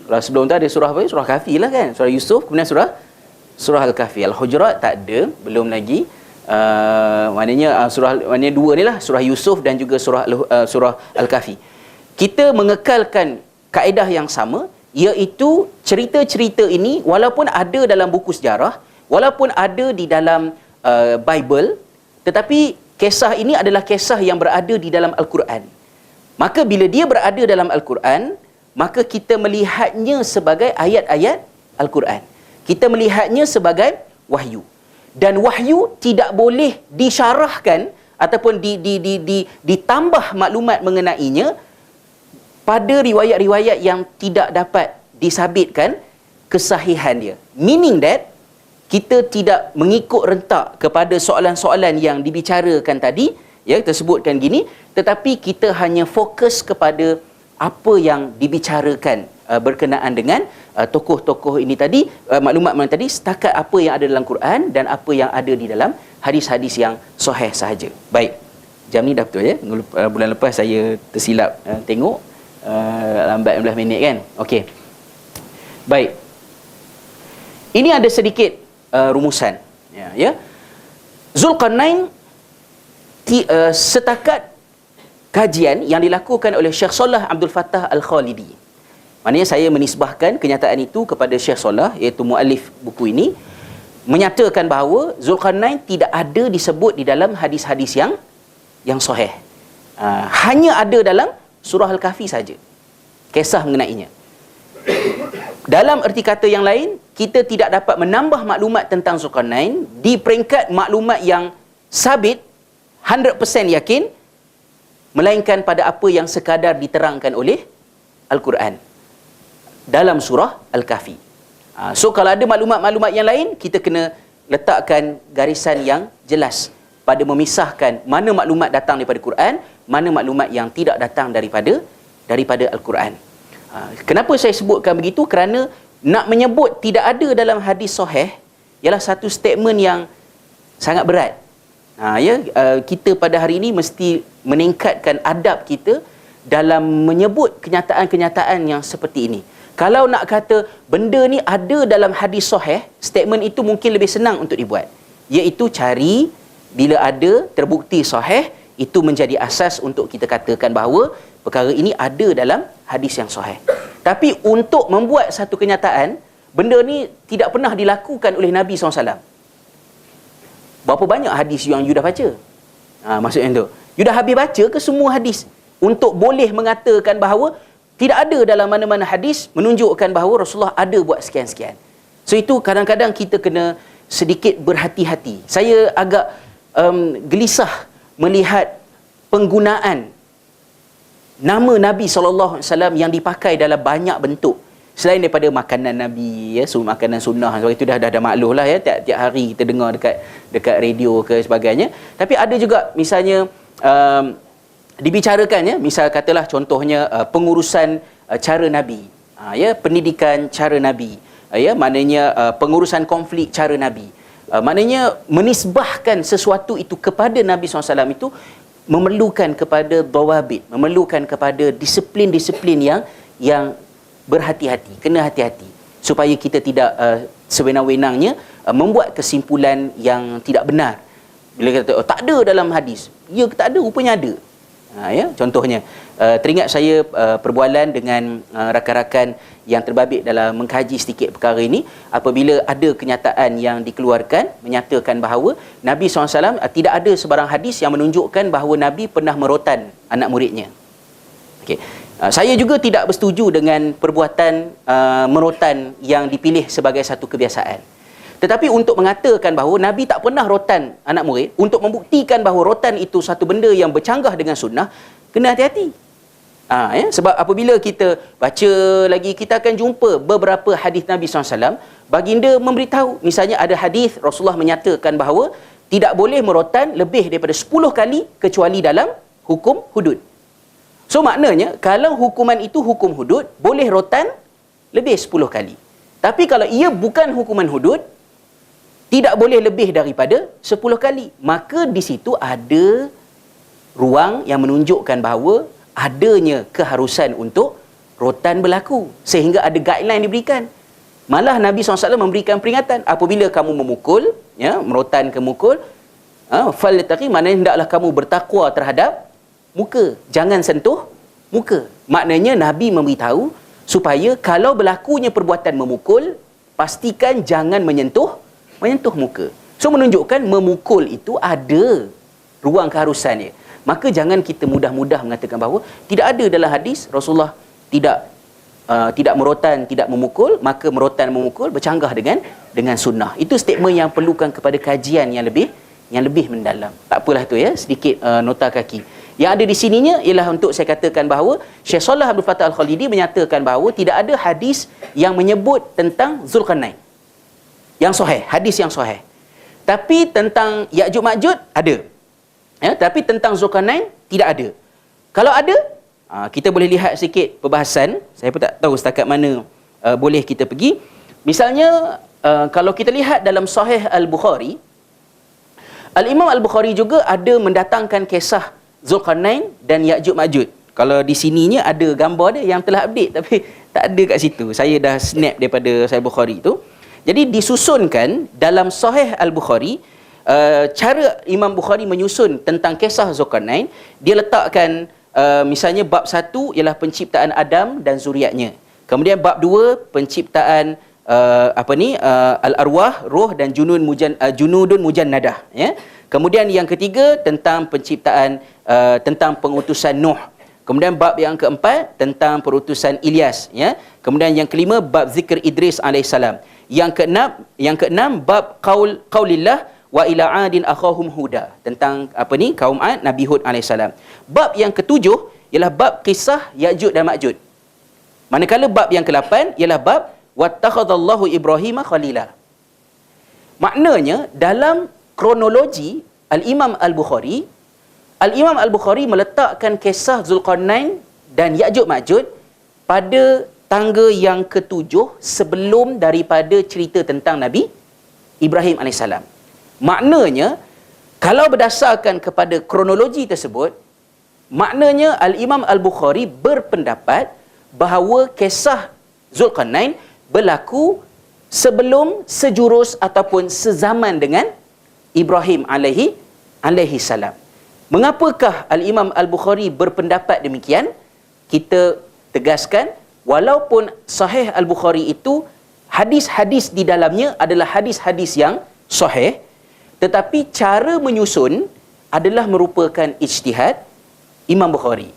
kalau sebelum tu ada surah apa? Surah Kahfi lah kan. Surah Yusuf, kemudian surah Al-Kahfi. Al-Hujurat tak ada, belum lagi. Maknanya dua ni lah, surah Yusuf dan juga surah Al-Kahfi. Kita mengekalkan kaedah yang sama, iaitu cerita-cerita ini walaupun ada dalam buku sejarah, walaupun ada di dalam Bible, tetapi kisah ini adalah kisah yang berada di dalam Al-Quran. Maka bila dia berada dalam Al-Quran, maka kita melihatnya sebagai ayat-ayat Al-Quran. Kita melihatnya sebagai wahyu. Dan wahyu tidak boleh disyarahkan ataupun ditambah maklumat mengenainya pada riwayat-riwayat yang tidak dapat disabitkan kesahihan dia. Meaning that kita tidak mengikut rentak kepada soalan-soalan yang dibicarakan tadi, ya, kita sebutkan gini, tetapi kita hanya fokus kepada apa yang dibicarakan berkenaan dengan tokoh-tokoh ini tadi, maklumat tadi, setakat apa yang ada dalam Quran dan apa yang ada di dalam hadis-hadis yang sahih sahaja. Baik, jam ni dah betul ya. Bulan lepas saya tersilap tengok lambat 15 minit kan. Okey. Baik. Ini ada sedikit rumusan ya. Zulkarnain setakat kajian yang dilakukan oleh Syekh Salah Abdul Fattah Al-Khalidi. Maknanya saya menisbahkan kenyataan itu kepada Syekh Salah, iaitu muallif buku ini, menyatakan bahawa Zulkarnain tidak ada disebut di dalam hadis-hadis yang sahih. Hanya ada dalam surah Al-Kahfi saja kisah mengenainya. Dalam erti kata yang lain, kita tidak dapat menambah maklumat tentang Zulkarnain di peringkat maklumat yang sabit 100% yakin, melainkan pada apa yang sekadar diterangkan oleh Al-Quran dalam surah Al-Kahfi. So kalau ada maklumat-maklumat yang lain, kita kena letakkan garisan yang jelas pada memisahkan mana maklumat datang daripada Quran, mana maklumat yang tidak datang daripada Al-Quran. Kenapa saya sebutkan begitu? Kerana nak menyebut tidak ada dalam hadis sahih ialah satu statement yang sangat berat. Kita pada hari ini mesti meningkatkan adab kita dalam menyebut kenyataan-kenyataan yang seperti ini. Kalau nak kata benda ni ada dalam hadis sahih, statement itu mungkin lebih senang untuk dibuat, iaitu cari bila ada terbukti sahih, itu menjadi asas untuk kita katakan bahawa perkara ini ada dalam hadis yang sahih. Tapi untuk membuat satu kenyataan, benda ni tidak pernah dilakukan oleh Nabi SAW. Berapa banyak hadis yang you dah baca? Maksudnya tu, you dah habis baca ke semua hadis untuk boleh mengatakan bahawa tidak ada dalam mana-mana hadis menunjukkan bahawa Rasulullah ada buat sekian-sekian. So itu kadang-kadang kita kena sedikit berhati-hati. Saya agak gelisah melihat penggunaan nama Nabi SAW yang dipakai dalam banyak bentuk. Selain daripada makanan Nabi, ya, makanan sunnah, sebab itu dah makluh lah, ya, tiap hari kita dengar dekat radio ke sebagainya. Tapi ada juga misalnya dibicarakan, ya, misal katalah contohnya pengurusan cara Nabi, ya, pendidikan cara Nabi, ya, maknanya pengurusan konflik cara Nabi. Maknanya menisbahkan sesuatu itu kepada Nabi SAW itu memerlukan kepada dawabit, memerlukan kepada disiplin-disiplin yang berhati-hati, kena hati-hati, supaya kita tidak sewenang-wenangnya membuat kesimpulan yang tidak benar. Bila kata tak ada dalam hadis, ya, tak ada, rupanya ada. Ya, contohnya teringat saya perbualan dengan rakan-rakan yang terbabit dalam mengkaji sedikit perkara ini, apabila ada kenyataan yang dikeluarkan menyatakan bahawa Nabi SAW tidak ada sebarang hadis yang menunjukkan bahawa Nabi pernah merotan anak muridnya. Okey. Saya juga tidak bersetuju dengan perbuatan merotan yang dipilih sebagai satu kebiasaan. Tetapi untuk mengatakan bahawa Nabi tak pernah rotan anak murid, untuk membuktikan bahawa rotan itu satu benda yang bercanggah dengan sunnah, kena hati-hati. Ya, sebab apabila kita baca lagi, kita akan jumpa beberapa hadis Nabi SAW. Baginda memberitahu, misalnya ada hadis Rasulullah menyatakan bahawa tidak boleh merotan lebih daripada 10 kali kecuali dalam hukum hudud. So maknanya, kalau hukuman itu hukum hudud, boleh rotan lebih 10 kali. Tapi kalau ia bukan hukuman hudud, tidak boleh lebih daripada 10 kali. Maka di situ ada ruang yang menunjukkan bahawa adanya keharusan untuk rotan berlaku. Sehingga ada guideline diberikan. Malah Nabi SAW memberikan peringatan. Apabila kamu memukul, ya, merotan ke mukul, falyataqi, maknanya hendaklah kamu bertakwa terhadap muka. Jangan sentuh muka. Maknanya Nabi memberitahu supaya kalau berlakunya perbuatan memukul, pastikan jangan menyentuh muka. So menunjukkan memukul itu ada ruang keharusannya. Maka jangan kita mudah-mudah mengatakan bahawa tidak ada dalam hadis Rasulullah tidak merotan, tidak memukul, maka merotan memukul bercanggah dengan sunnah. Itu statement yang perlukan kepada kajian yang lebih mendalam. Tak apalah tu, ya, sedikit nota kaki. Yang ada di sininya ialah untuk saya katakan bahawa Syekh Shalih Abdul Fattah Al-Khalidi menyatakan bahawa tidak ada hadis yang menyebut tentang Zulkarnain yang sahih, hadis yang sahih. Tapi tentang Ya'juj Ma'juj ada. Ya, tapi tentang Zulkarnain tidak ada. Kalau ada, kita boleh lihat sikit perbahasan. Saya pun tak tahu setakat mana boleh kita pergi. Misalnya, kalau kita lihat dalam Sahih Al-Bukhari, Al-Imam Al-Bukhari juga ada mendatangkan kisah Zulkarnain dan Ya'juj Ma'juj. Kalau di sininya ada gambar dia yang telah update, tapi tak ada kat situ. Saya dah snap daripada Sahih Bukhari tu. Jadi disusunkan dalam Sahih Al-Bukhari, cara Imam Bukhari menyusun tentang kisah Zulkarnain, dia letakkan misalnya bab 1 ialah penciptaan Adam dan zuriatnya. Kemudian bab 2 penciptaan al-arwah, roh dan junudun mujannadah, ya. Kemudian yang ketiga tentang penciptaan tentang pengutusan Nuh. Kemudian bab yang keempat tentang perutusan Ilyas, ya. Kemudian yang kelima bab zikr Idris alaihissalam. Yang keenam bab qaulillah wa ila adin akhahum huda, tentang kaum Ad, Nabi Hud alaihissalam. Bab yang ketujuh ialah bab kisah Ya'juj dan Ma'juj. Manakala bab yang ke-8 ialah bab wattakhadallahu Ibrahim khalila. Maknanya dalam kronologi Al-Imam Al-Bukhari meletakkan kisah Zulkarnain dan Ya'juj Ma'juj pada tangga yang ketujuh sebelum daripada cerita tentang Nabi Ibrahim AS. Maknanya, kalau berdasarkan kepada kronologi tersebut, maknanya Al-Imam Al-Bukhari berpendapat bahawa kisah Zulkarnain berlaku sebelum, sejurus ataupun sezaman dengan Ibrahim alaihi salam. Mengapakah Al-Imam Al-Bukhari berpendapat demikian? Kita tegaskan, walaupun Sahih Al-Bukhari itu hadis-hadis di dalamnya adalah hadis-hadis yang sahih, tetapi cara menyusun adalah merupakan ijtihad Imam Bukhari.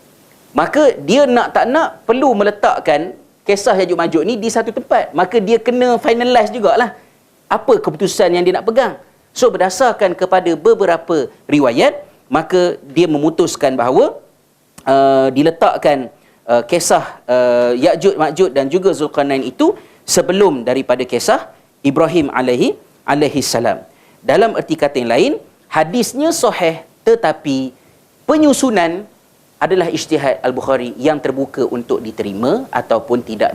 Maka dia nak tak nak perlu meletakkan kisah Yajuj Majuj ni di satu tempat, maka dia kena finalize jugalah apa keputusan yang dia nak pegang. So berdasarkan kepada beberapa riwayat, maka dia memutuskan bahawa diletakkan kisah Yajuj Majuj dan juga Zulkarnain itu sebelum daripada kisah Ibrahim alaihi salam. Dalam erti kata yang lain, hadisnya sahih, tetapi penyusunan adalah ijtihad Al-Bukhari yang terbuka untuk diterima ataupun tidak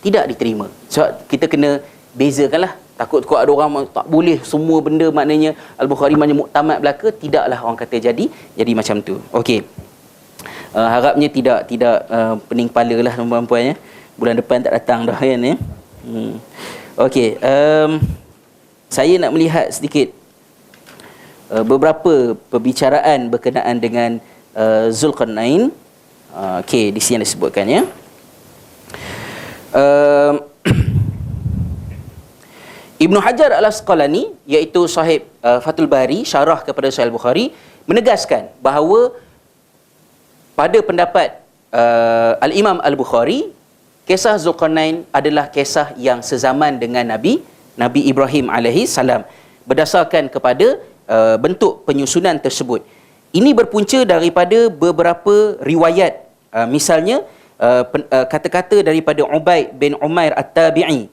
diterima. So kita kena bezakanlah. Takut ada orang tak boleh semua benda, maknanya Al-Bukhari maknanya muktamad belaka. Tidaklah orang kata jadi macam tu. Okey. Harapnya tidak pening kepala lah tuan-puan ya. Bulan depan tak datang dah kan ya. Okey, saya nak melihat sedikit beberapa perbicaraan berkenaan dengan Zulkarnain. Okey, di sini disebutkan ya. Ibnu Hajar Al-Asqalani, iaitu sahib Fathul Bari, syarah kepada Sahih Al-Bukhari, menegaskan bahawa pada pendapat Al-Imam Al-Bukhari, kisah Zulkarnain adalah kisah yang sezaman dengan Nabi Ibrahim alaihi salam berdasarkan kepada bentuk penyusunan tersebut. Ini berpunca daripada beberapa riwayat. Misalnya kata-kata daripada Ubaid bin Umair At-Tabi'i,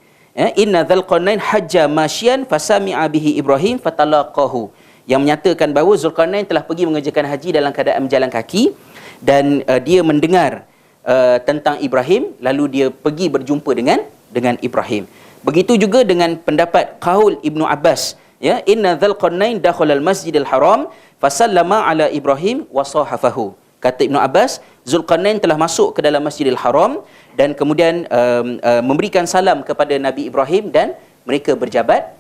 inna Zulkarnain hajja masyian fasami'a bihi Ibrahim fatalaqahu, yang menyatakan bahawa Zulkarnain telah pergi mengerjakan haji dalam keadaan berjalan kaki dan dia mendengar tentang Ibrahim, lalu dia pergi berjumpa dengan Ibrahim. Begitu juga dengan pendapat qaul Ibnu Abbas, ya, inna Zulkarnain dakhala al-Masjidil Haram fasallama ala Ibrahim wa sahafahu. Kata Ibnu Abbas, Zulkarnain telah masuk ke dalam Masjidil Haram dan kemudian memberikan salam kepada Nabi Ibrahim dan mereka berjabat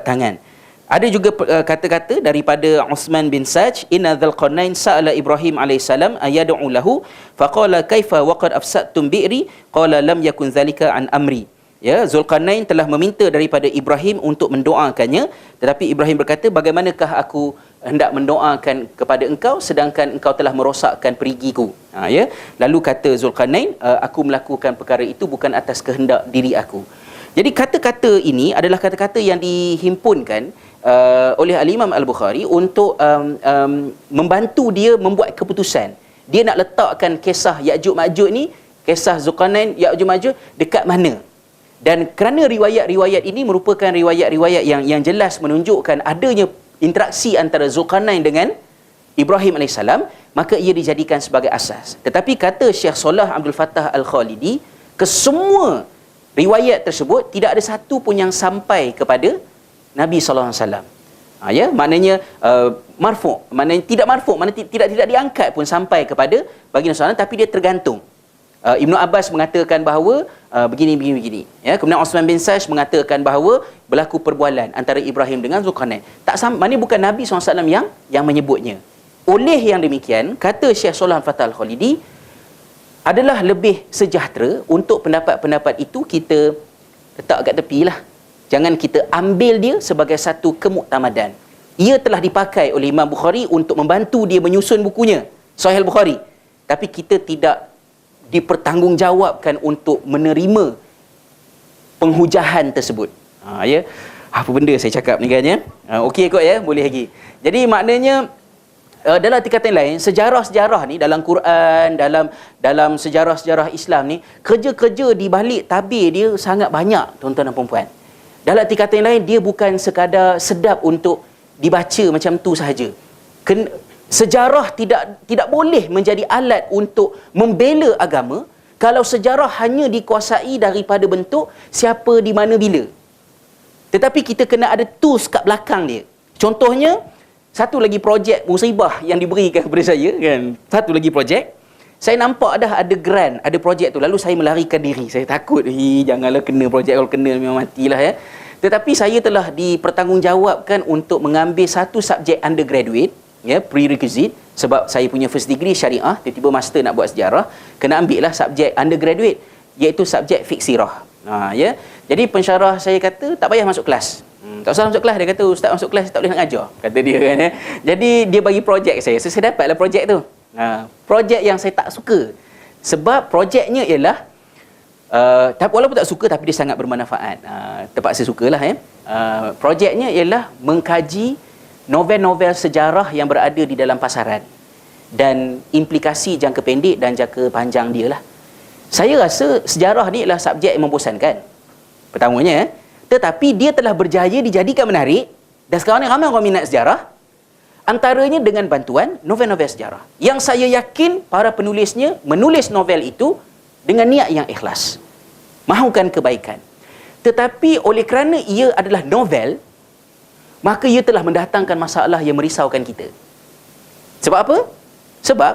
tangan. Ada juga kata-kata daripada Uthman bin Saj, inna Zulkarnain sa'ala Ibrahim alaihissalam ayad'u lahu faqala kaifa waqad afsadtum bi'ri qala lam yakun zalika an amri. Ya, Zulkarnain telah meminta daripada Ibrahim untuk mendoakannya, tetapi Ibrahim berkata, bagaimanakah aku hendak mendoakan kepada engkau sedangkan engkau telah merosakkan perigiku. Ya. Lalu kata Zulkarnain, aku melakukan perkara itu bukan atas kehendak diri aku. Jadi kata-kata ini adalah kata-kata yang dihimpunkan oleh Al-Imam Al-Bukhari untuk membantu dia membuat keputusan. Dia nak letakkan kisah Yajuj Majuj ni, kisah Zulkarnain Yajuj Majuj dekat mana. Dan kerana riwayat-riwayat ini merupakan riwayat-riwayat yang jelas menunjukkan adanya interaksi antara Zulkarnain dengan Ibrahim AS, maka ia dijadikan sebagai asas. Tetapi kata Syekh Salah Abdul Fattah Al-Khalidi, kesemua riwayat tersebut tidak ada satu pun yang sampai kepada Nabi SAW. Ya, maknanya marfu', maknanya tidak marfu', maknanya tidak diangkat pun sampai kepada baginda SAW, tapi dia tergantung. Ibnu Abbas mengatakan bahawa begini. Ya, kemudian Uthman bin Saj mengatakan bahawa berlaku perbualan antara Ibrahim dengan Zulkarnain. Tak sama, maknanya bukan Nabi SAW yang menyebutnya. Oleh yang demikian, kata Syekh Salah Fathah Al-Khalidi, adalah lebih sejahtera untuk pendapat-pendapat itu kita letak kat tepi lah. Jangan kita ambil dia sebagai satu kemuktamadan. Ia telah dipakai oleh Imam Bukhari untuk membantu dia menyusun bukunya, Sahih Al-Bukhari. Tapi kita tidak dipertanggungjawabkan untuk menerima penghujahan tersebut. Ya. Apa benda saya cakap ni kan ya? Okey kot ya, boleh lagi. Jadi maknanya dalam tingkatan lain, sejarah-sejarah ni dalam Quran, dalam sejarah-sejarah Islam ni, kerja-kerja di balik tabir dia sangat banyak, tuan-tuan dan puan-puan. Dalam tingkatan lain, dia bukan sekadar sedap untuk dibaca macam tu sahaja. Sejarah tidak boleh menjadi alat untuk membela agama kalau sejarah hanya dikuasai daripada bentuk siapa, di mana, bila. Tetapi kita kena ada tools kat belakang dia. Contohnya, satu lagi projek musibah yang diberikan kepada saya kan. Satu lagi projek, saya nampak dah ada grant, ada projek tu, lalu saya melarikan diri. Saya takut, janganlah kena projek, kalau kena memang matilah ya. Tetapi saya telah dipertanggungjawabkan untuk mengambil satu subjek undergraduate, ya, prerequisite, sebab saya punya first degree syariah, tiba-tiba master nak buat sejarah, kena ambil lah subjek undergraduate, iaitu subjek fiqh sirah. Ya. Jadi pensyarah saya kata tak payah masuk kelas. Tak usah masuk kelas. Dia kata, ustaz masuk kelas tak boleh nak ajar, kata dia kan ya. Jadi dia bagi projek saya dapatlah projek tu. Projek yang saya tak suka, sebab projeknya ialah Walaupun tak suka, tapi dia sangat bermanfaat. Terpaksa sukalah. Projeknya ialah mengkaji novel-novel sejarah yang berada di dalam pasaran dan implikasi jangka pendek dan jangka panjang dia lah. Saya rasa sejarah ni adalah subjek yang membosankan pertamanya, tetapi dia telah berjaya dijadikan menarik, dan sekarang ni ramai orang minat sejarah, antaranya dengan bantuan novel-novel sejarah yang saya yakin para penulisnya menulis novel itu dengan niat yang ikhlas, mahukan kebaikan. Tetapi oleh kerana ia adalah novel, maka ia telah mendatangkan masalah yang merisaukan kita. Sebab apa? Sebab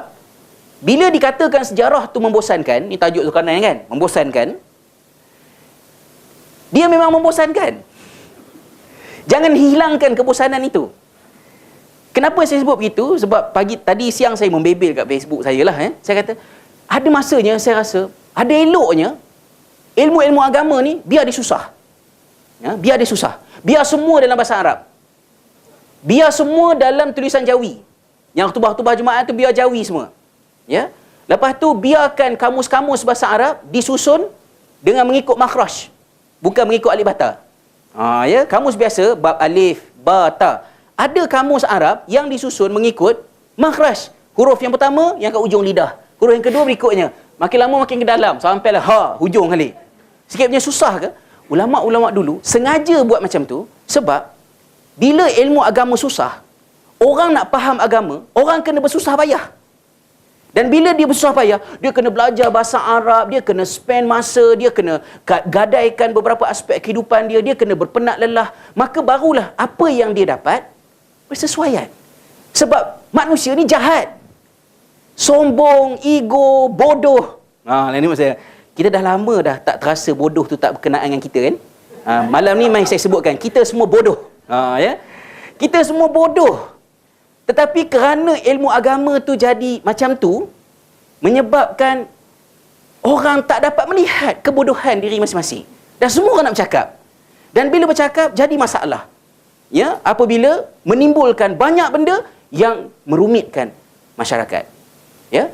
bila dikatakan sejarah tu membosankan, ni tajuk Zulkarnain kan, membosankan, dia memang membosankan. Jangan hilangkan kebosanan itu. Kenapa saya sebut begitu? Sebab siang saya membebel kat Facebook saya lah. Saya kata, ada masanya saya rasa, ada eloknya ilmu-ilmu agama ni biar dia susah. Biar dia susah. Biar semua dalam bahasa Arab. Biar semua dalam tulisan Jawi. Yang khutbah-khutbah Jumaat tu biar Jawi semua. Ya. Lepas tu biarkan kamus-kamus bahasa Arab disusun dengan mengikut makhraj, bukan mengikut alif bata. Ya, kamus biasa bab alif, ba, ta. Ada kamus Arab yang disusun mengikut makhraj. Huruf yang pertama yang kat ujung lidah. Huruf yang kedua berikutnya. Makin lama makin ke dalam sampailah ha hujung kali. Sikit punya susah ke? Ulama-ulama dulu sengaja buat macam tu sebab bila ilmu agama susah, orang nak faham agama, orang kena bersusah payah. Dan bila dia bersusah payah, dia kena belajar bahasa Arab, dia kena spend masa, dia kena gadaikan beberapa aspek kehidupan dia, dia kena berpenat lelah. Maka barulah apa yang dia dapat bersesuaian. Sebab manusia ni jahat. Sombong, ego, bodoh. Ini maksudnya, kita dah lama dah tak terasa bodoh tu tak berkenaan dengan kita kan. Malam ni mai saya sebutkan, kita semua bodoh. Ya? Kita semua bodoh. Tetapi kerana ilmu agama tu jadi macam tu, menyebabkan orang tak dapat melihat kebodohan diri masing-masing. Dan semua orang nak bercakap. Dan bila bercakap, jadi masalah. Ya, apabila menimbulkan banyak benda yang merumitkan masyarakat. Ya,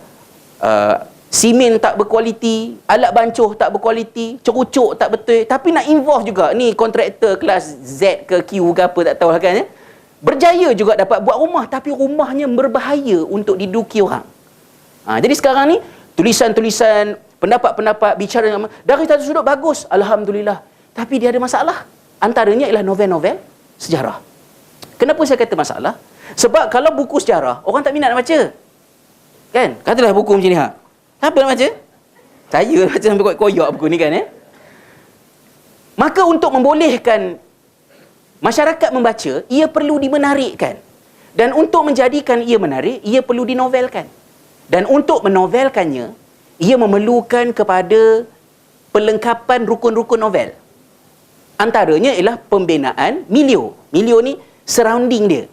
simen tak berkualiti, alat bancuh tak berkualiti, cerucuk tak betul. Tapi nak involve juga, ni kontraktor kelas Z ke Q ke apa tak tahu lah kan. Ya? Berjaya juga dapat buat rumah, tapi rumahnya berbahaya untuk diduduki orang. Jadi sekarang ni, tulisan-tulisan, pendapat-pendapat, bicara dari satu sudut bagus, Alhamdulillah. Tapi dia ada masalah. Antaranya ialah novel-novel sejarah. Kenapa saya kata masalah? Sebab kalau buku sejarah, orang tak minat nak baca. Kan? Katalah buku macam ni. Siapa nak baca? Saya baca sampai koyak buku ni kan. Maka untuk membolehkan masyarakat membaca, ia perlu dimenarikkan. Dan untuk menjadikan ia menarik, ia perlu dinovelkan. Dan untuk menovelkannya, ia memerlukan kepada pelengkapan rukun-rukun novel. Antaranya ialah pembinaan milio. Milio ni surrounding dia.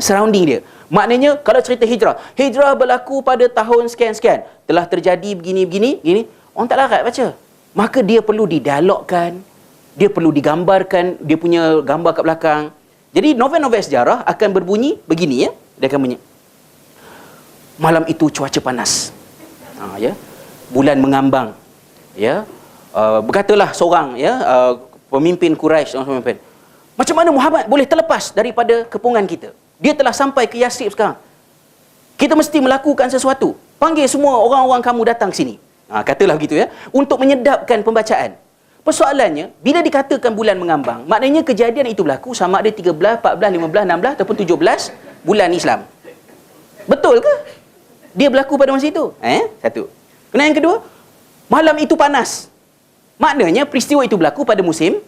Surrounding dia. Maknanya, kalau cerita hijrah. Hijrah berlaku pada tahun sekian-sekian. Telah terjadi begini-begini. Orang tak larat baca. Maka dia perlu didialogkan. Dia perlu digambarkan, dia punya gambar kat belakang. Jadi novel-novel sejarah akan berbunyi begini ya. Dia akan bunyi. Malam itu cuaca panas. Ya. Bulan mengambang. Ya. Berkatalah seorang ya, pemimpin Quraisy, pemimpin. Macam mana Muhammad boleh terlepas daripada kepungan kita? Dia telah sampai ke Yathrib sekarang. Kita mesti melakukan sesuatu. Panggil semua orang-orang kamu datang sini. Katalah begitu ya, untuk menyedapkan pembacaan. Persoalannya, bila dikatakan bulan mengambang, maknanya kejadian itu berlaku sama ada 13, 14, 15, 16 ataupun 17 bulan Islam. Betul ke? Dia berlaku pada masa itu? Satu. Kemudian yang kedua, malam itu panas. Maknanya peristiwa itu berlaku pada musim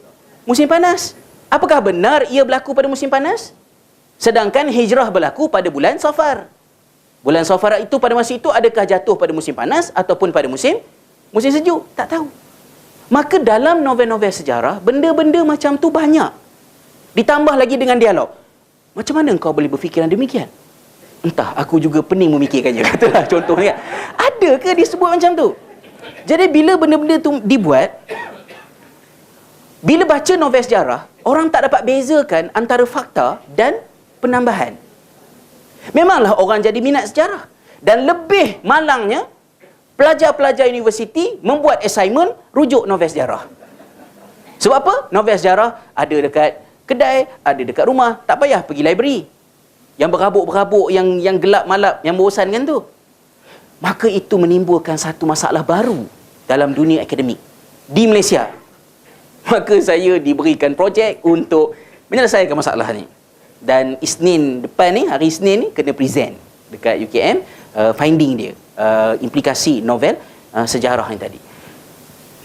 panas. Apakah benar ia berlaku pada musim panas? Sedangkan hijrah berlaku pada bulan Safar. Bulan Safar itu pada masa itu adakah jatuh pada musim panas ataupun pada musim sejuk? Tak tahu. Maka dalam novel-novel sejarah, benda-benda macam tu banyak. Ditambah lagi dengan dialog. Macam mana kau boleh berfikiran demikian? Entah, aku juga pening memikirkannya. Katalah contohnya. Ada ke disebut macam tu? Jadi bila benda-benda tu dibuat, bila baca novel sejarah, orang tak dapat bezakan antara fakta dan penambahan. Memanglah orang jadi minat sejarah. Dan lebih malangnya, pelajar-pelajar universiti membuat assignment rujuk novel sejarah. Sebab apa? Novel sejarah ada dekat kedai, ada dekat rumah, tak payah pergi library. Yang berabuk-berabuk, yang gelap malap, yang membosankan tu. Maka itu menimbulkan satu masalah baru dalam dunia akademik di Malaysia. Maka saya diberikan projek untuk menyelesaikan masalah ni. Dan Isnin depan ni, hari Isnin ni, kena present dekat UKM, finding dia, implikasi novel sejarah ni tadi.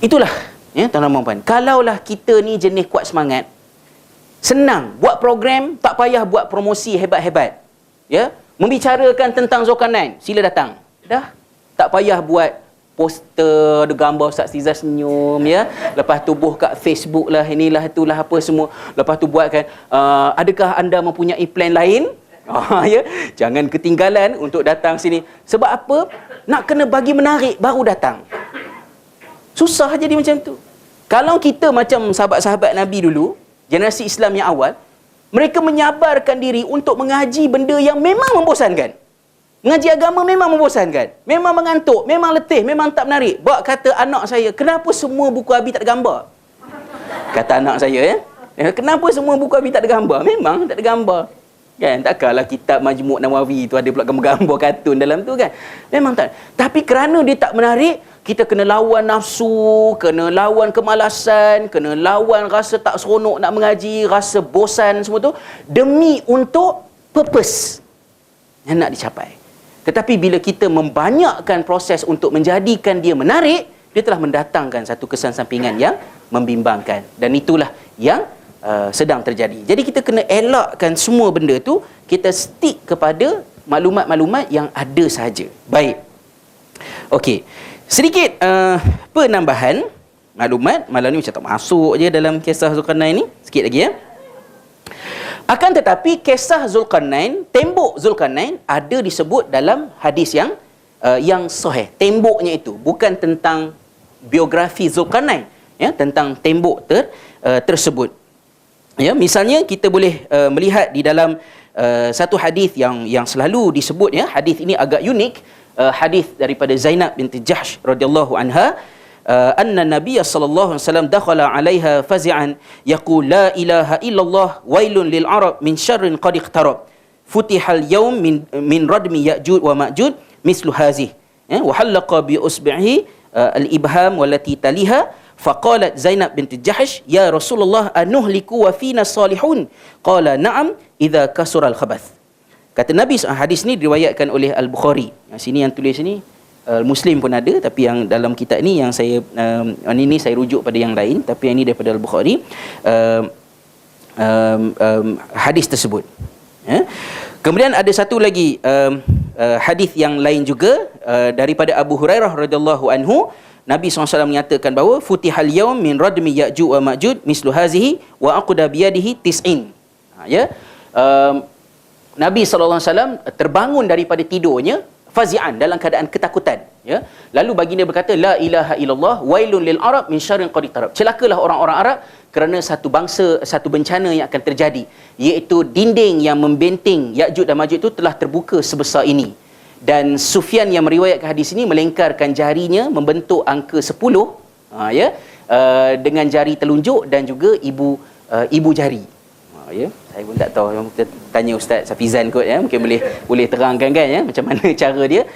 Itulah, ya, tuan-tuan dan puan. Kalaulah kita ni jenis kuat semangat, senang buat program, tak payah buat promosi hebat-hebat. Ya, membicarakan tentang Zulkarnain, sila datang. Dah, tak payah buat poster, ada gambar Ustaz Tiza senyum, ya. Lepas tu buh kat Facebook lah, inilah itulah apa semua. Lepas tu buatkan, adakah anda mempunyai plan lain? Ya, jangan ketinggalan untuk datang sini. Sebab apa? Nak kena bagi menarik baru datang. Susah jadi macam tu. Kalau kita macam sahabat-sahabat Nabi dulu, generasi Islam yang awal, mereka menyabarkan diri untuk mengaji benda yang memang membosankan. Mengaji agama memang membosankan, memang mengantuk, memang letih, memang tak menarik. Buat kata anak saya, kenapa semua buku Abi tak ada gambar? Kata anak saya, kenapa semua buku Abi tak ada gambar? Memang tak ada gambar. Kan, takkanlah kitab Majmuk Nawawi tu ada pula gambar-gambar kartun dalam tu kan. Memang tak. Tapi kerana dia tak menarik, kita kena lawan nafsu, kena lawan kemalasan, kena lawan rasa tak seronok nak mengaji, rasa bosan semua tu, demi untuk purpose yang nak dicapai. Tetapi bila kita membanyakkan proses untuk menjadikan dia menarik, dia telah mendatangkan satu kesan sampingan yang membimbangkan. Dan itulah yang sedang terjadi. Jadi kita kena elakkan semua benda tu, kita stick kepada maklumat-maklumat yang ada sahaja. Baik. Okey. Sedikit penambahan maklumat. Malam ni macam tak masuk je dalam kisah Zulkarnain ni. Sikit lagi ya. Akan tetapi kisah Zulkarnain, tembok Zulkarnain ada disebut dalam hadis yang sahih. Temboknya itu bukan tentang biografi Zulkarnain, ya, tentang tembok tersebut. Ya, misalnya kita boleh melihat di dalam satu hadis yang selalu disebut, ya, hadis ini agak unik, hadis daripada Zainab binti Jahsh radhiyallahu anha. Anna Nabiy sallallahu alaihi wasallam dakhala 'alaiha fazi'an yaqul la ilaha illallah wailun lil arab min syarrin qad iqtarab futihal yawm min radmi ya'juj wa ma'juj mislu hadhihi wa halaqa bi usbihi al ibham wallati taliha faqalat Zainab binti Jahsh ya Rasulullah anuhliku wa fina salihun qala na'am idza kasura al khabath. Kata Nabi, hadis ni diriwayatkan oleh Al-Bukhari. Sini yang tulis ni Muslim pun ada, tapi yang dalam kitab ni yang saya ini saya rujuk pada yang lain, tapi yang ini daripada Al-Bukhari, hadis tersebut. Kemudian ada satu lagi hadis yang lain juga daripada Abu Hurairah radhiyallahu anhu. Nabi SAW menyatakan bahawa futihal yaum min radmi ya'juj wa ma'juj mislu hazihi wa aqda biyadihi tis'in. Ya, Nabi SAW terbangun daripada tidurnya fazi'an, dalam keadaan ketakutan, ya. Lalu baginda berkata la ilaha illallah wailun lil arab min syarrin qad iqtarab. Celakalah orang-orang Arab kerana satu bangsa, satu bencana yang akan terjadi, iaitu dinding yang membenting Ya'juj dan Ma'juj itu telah terbuka sebesar ini. Dan Sufyan yang meriwayatkan hadis ini melengkarkan jarinya membentuk angka 10, ya, dengan jari telunjuk dan juga ibu jari. Ya, saya pun tak tahu, kita tanya Ustaz Safizan kot, ya, mungkin boleh terangkan kan, ya, macam mana cara dia.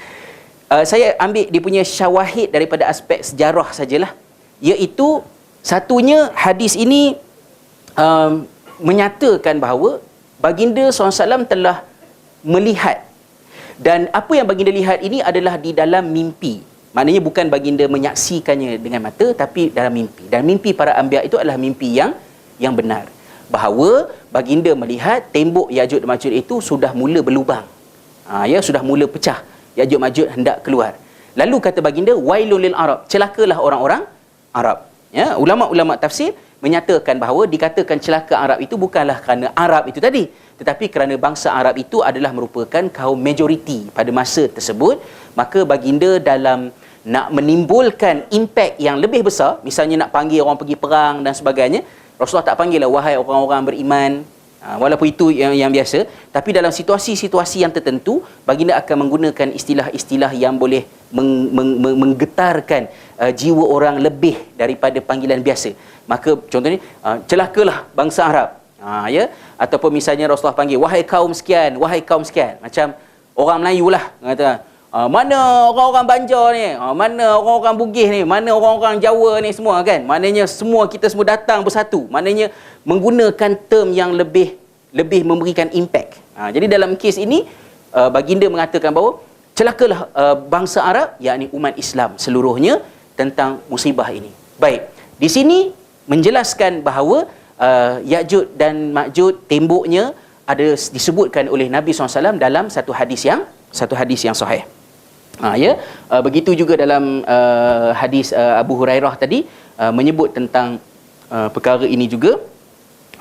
Saya ambil dia punya syawahid daripada aspek sejarah sajalah, iaitu satunya hadis ini menyatakan bahawa baginda SAW telah melihat, dan apa yang baginda lihat ini adalah di dalam mimpi. Maknanya bukan baginda menyaksikannya dengan mata, tapi dalam mimpi. Dan mimpi para anbiya itu adalah mimpi yang benar, bahawa baginda melihat tembok Ya'juj dan Ma'juj itu sudah mula berlubang, ya, sudah mula pecah, Ya'juj Ma'juj hendak keluar. Lalu kata baginda wailul lil arab, celakalah orang-orang Arab. Ya, ulama-ulama tafsir menyatakan bahawa dikatakan celaka Arab itu bukanlah kerana Arab itu tadi, tetapi kerana bangsa Arab itu adalah merupakan kaum majoriti pada masa tersebut. Maka baginda dalam nak menimbulkan impak yang lebih besar, misalnya nak panggil orang pergi perang dan sebagainya, Rasulullah tak panggil lah wahai orang-orang beriman, Walaupun itu yang biasa, tapi dalam situasi-situasi yang tertentu, baginda akan menggunakan istilah-istilah yang boleh menggetarkan jiwa orang lebih daripada panggilan biasa. Maka contohnya, celakalah bangsa Arab. Ya, ataupun misalnya Rasulullah panggil, wahai kaum sekian, wahai kaum sekian. Macam orang Melayu lah, kata, mana orang-orang Banjar ni, mana orang-orang Bugis ni, mana orang-orang Jawa ni semua kan. Maknanya semua, kita semua datang bersatu. Maknanya menggunakan term yang lebih memberikan impact. Jadi dalam kes ini, baginda mengatakan bahawa celakalah bangsa Arab, yakni umat Islam seluruhnya, tentang musibah ini. Baik, di sini menjelaskan bahawa Ya'juj dan Ma'juj, temboknya ada disebutkan oleh Nabi SAW dalam satu hadis yang sahih. Ya, begitu juga dalam hadis Abu Hurairah tadi menyebut tentang perkara ini juga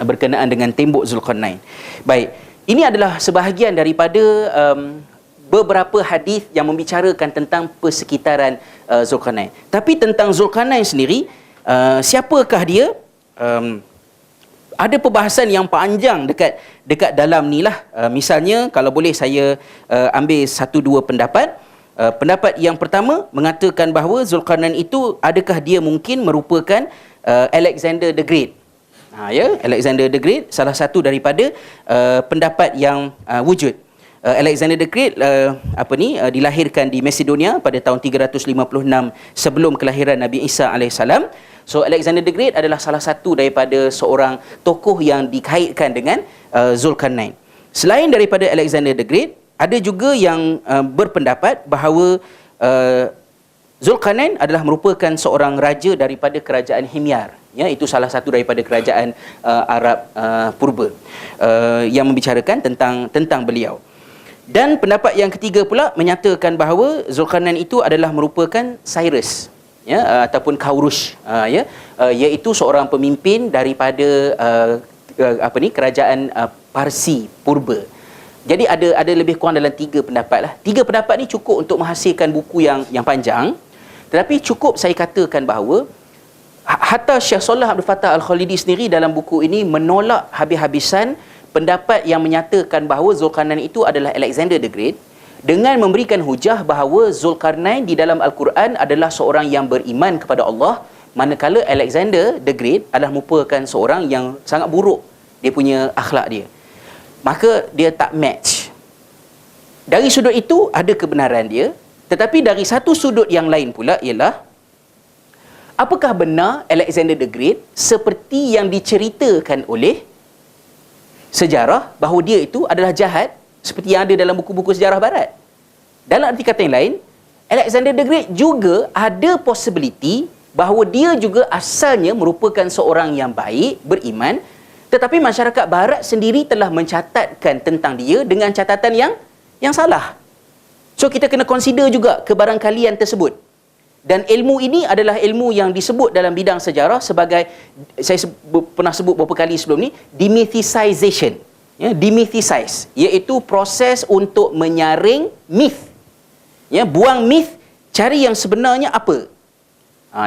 berkenaan dengan tembok Zulkarnain. Baik, ini adalah sebahagian daripada beberapa hadis yang membicarakan tentang persekitaran Zulkarnain. Tapi tentang Zulkarnain sendiri, siapakah dia? Ada perbahasan yang panjang dekat dalam ni lah. Misalnya, kalau boleh saya ambil satu dua pendapat. Pendapat yang pertama mengatakan bahawa Zulkarnain itu, adakah dia mungkin merupakan Alexander the Great? Ya, Alexander the Great salah satu daripada pendapat yang wujud. Alexander the Great dilahirkan di Macedonia pada tahun 356 sebelum kelahiran Nabi Isa alaihissalam. So Alexander the Great adalah salah satu daripada seorang tokoh yang dikaitkan dengan Zulkarnain. Selain daripada Alexander the Great, ada juga yang berpendapat bahawa Zulkarnain adalah merupakan seorang raja daripada kerajaan Himyar. Ya, itu salah satu daripada kerajaan Arab purba yang membicarakan tentang beliau. Dan pendapat yang ketiga pula menyatakan bahawa Zulkarnain itu adalah merupakan Cyrus, ya, ataupun Kaurush, iaitu seorang pemimpin daripada kerajaan Parsi purba. Jadi ada lebih kurang dalam 3 pendapat lah. 3 pendapat ni cukup untuk menghasilkan buku yang panjang. Tetapi cukup saya katakan bahawa hatta Syekh Shalih Abdul Fattah Al-Khalidi sendiri dalam buku ini menolak habis-habisan pendapat yang menyatakan bahawa Zulkarnain itu adalah Alexander the Great, dengan memberikan hujah bahawa Zulkarnain di dalam Al-Quran adalah seorang yang beriman kepada Allah, manakala Alexander the Great adalah merupakan seorang yang sangat buruk dia punya akhlak dia. Maka dia tak match. Dari sudut itu ada kebenaran dia, tetapi dari satu sudut yang lain pula ialah, apakah benar Alexander the Great seperti yang diceritakan oleh sejarah bahawa dia itu adalah jahat seperti yang ada dalam buku-buku sejarah barat? Dalam arti kata yang lain, Alexander the Great juga ada possibility bahawa dia juga asalnya merupakan seorang yang baik, beriman, tetapi masyarakat barat sendiri telah mencatatkan tentang dia dengan catatan yang salah. So kita kena consider juga kebarangkalian tersebut. Dan ilmu ini adalah ilmu yang disebut dalam bidang sejarah sebagai, saya pernah sebut beberapa kali sebelum ni, demythicization. Ya, demythicize, iaitu proses untuk menyaring myth. Ya, buang myth, cari yang sebenarnya apa.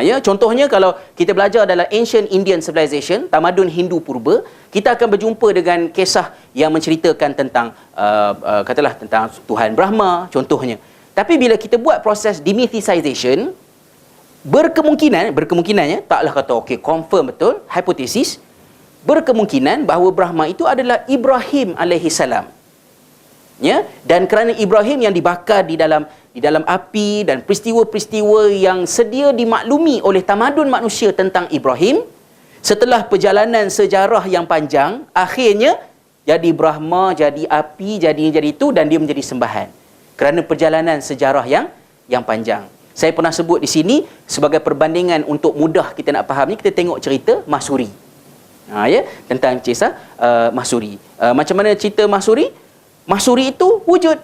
Ya, contohnya kalau kita belajar dalam Ancient Indian Civilization, tamadun Hindu purba, kita akan berjumpa dengan kisah yang menceritakan tentang katalah tentang Tuhan Brahma contohnya. Tapi bila kita buat proses demythicization, berkemungkinan taklah kata okey confirm betul, hipotesis, berkemungkinan bahawa Brahma itu adalah Ibrahim alaihi salam. Ya, dan kerana Ibrahim yang dibakar di dalam api dan peristiwa-peristiwa yang sedia dimaklumi oleh tamadun manusia tentang Ibrahim, setelah perjalanan sejarah yang panjang, akhirnya jadi Brahma, jadi api, jadi itu, dan dia menjadi sembahan kerana perjalanan sejarah yang panjang. Saya pernah sebut di sini sebagai perbandingan untuk mudah kita nak faham ni, kita tengok cerita Mahsuri. Ya, tentang kisah Mahsuri. Macam mana cerita Mahsuri? Mahsuri itu wujud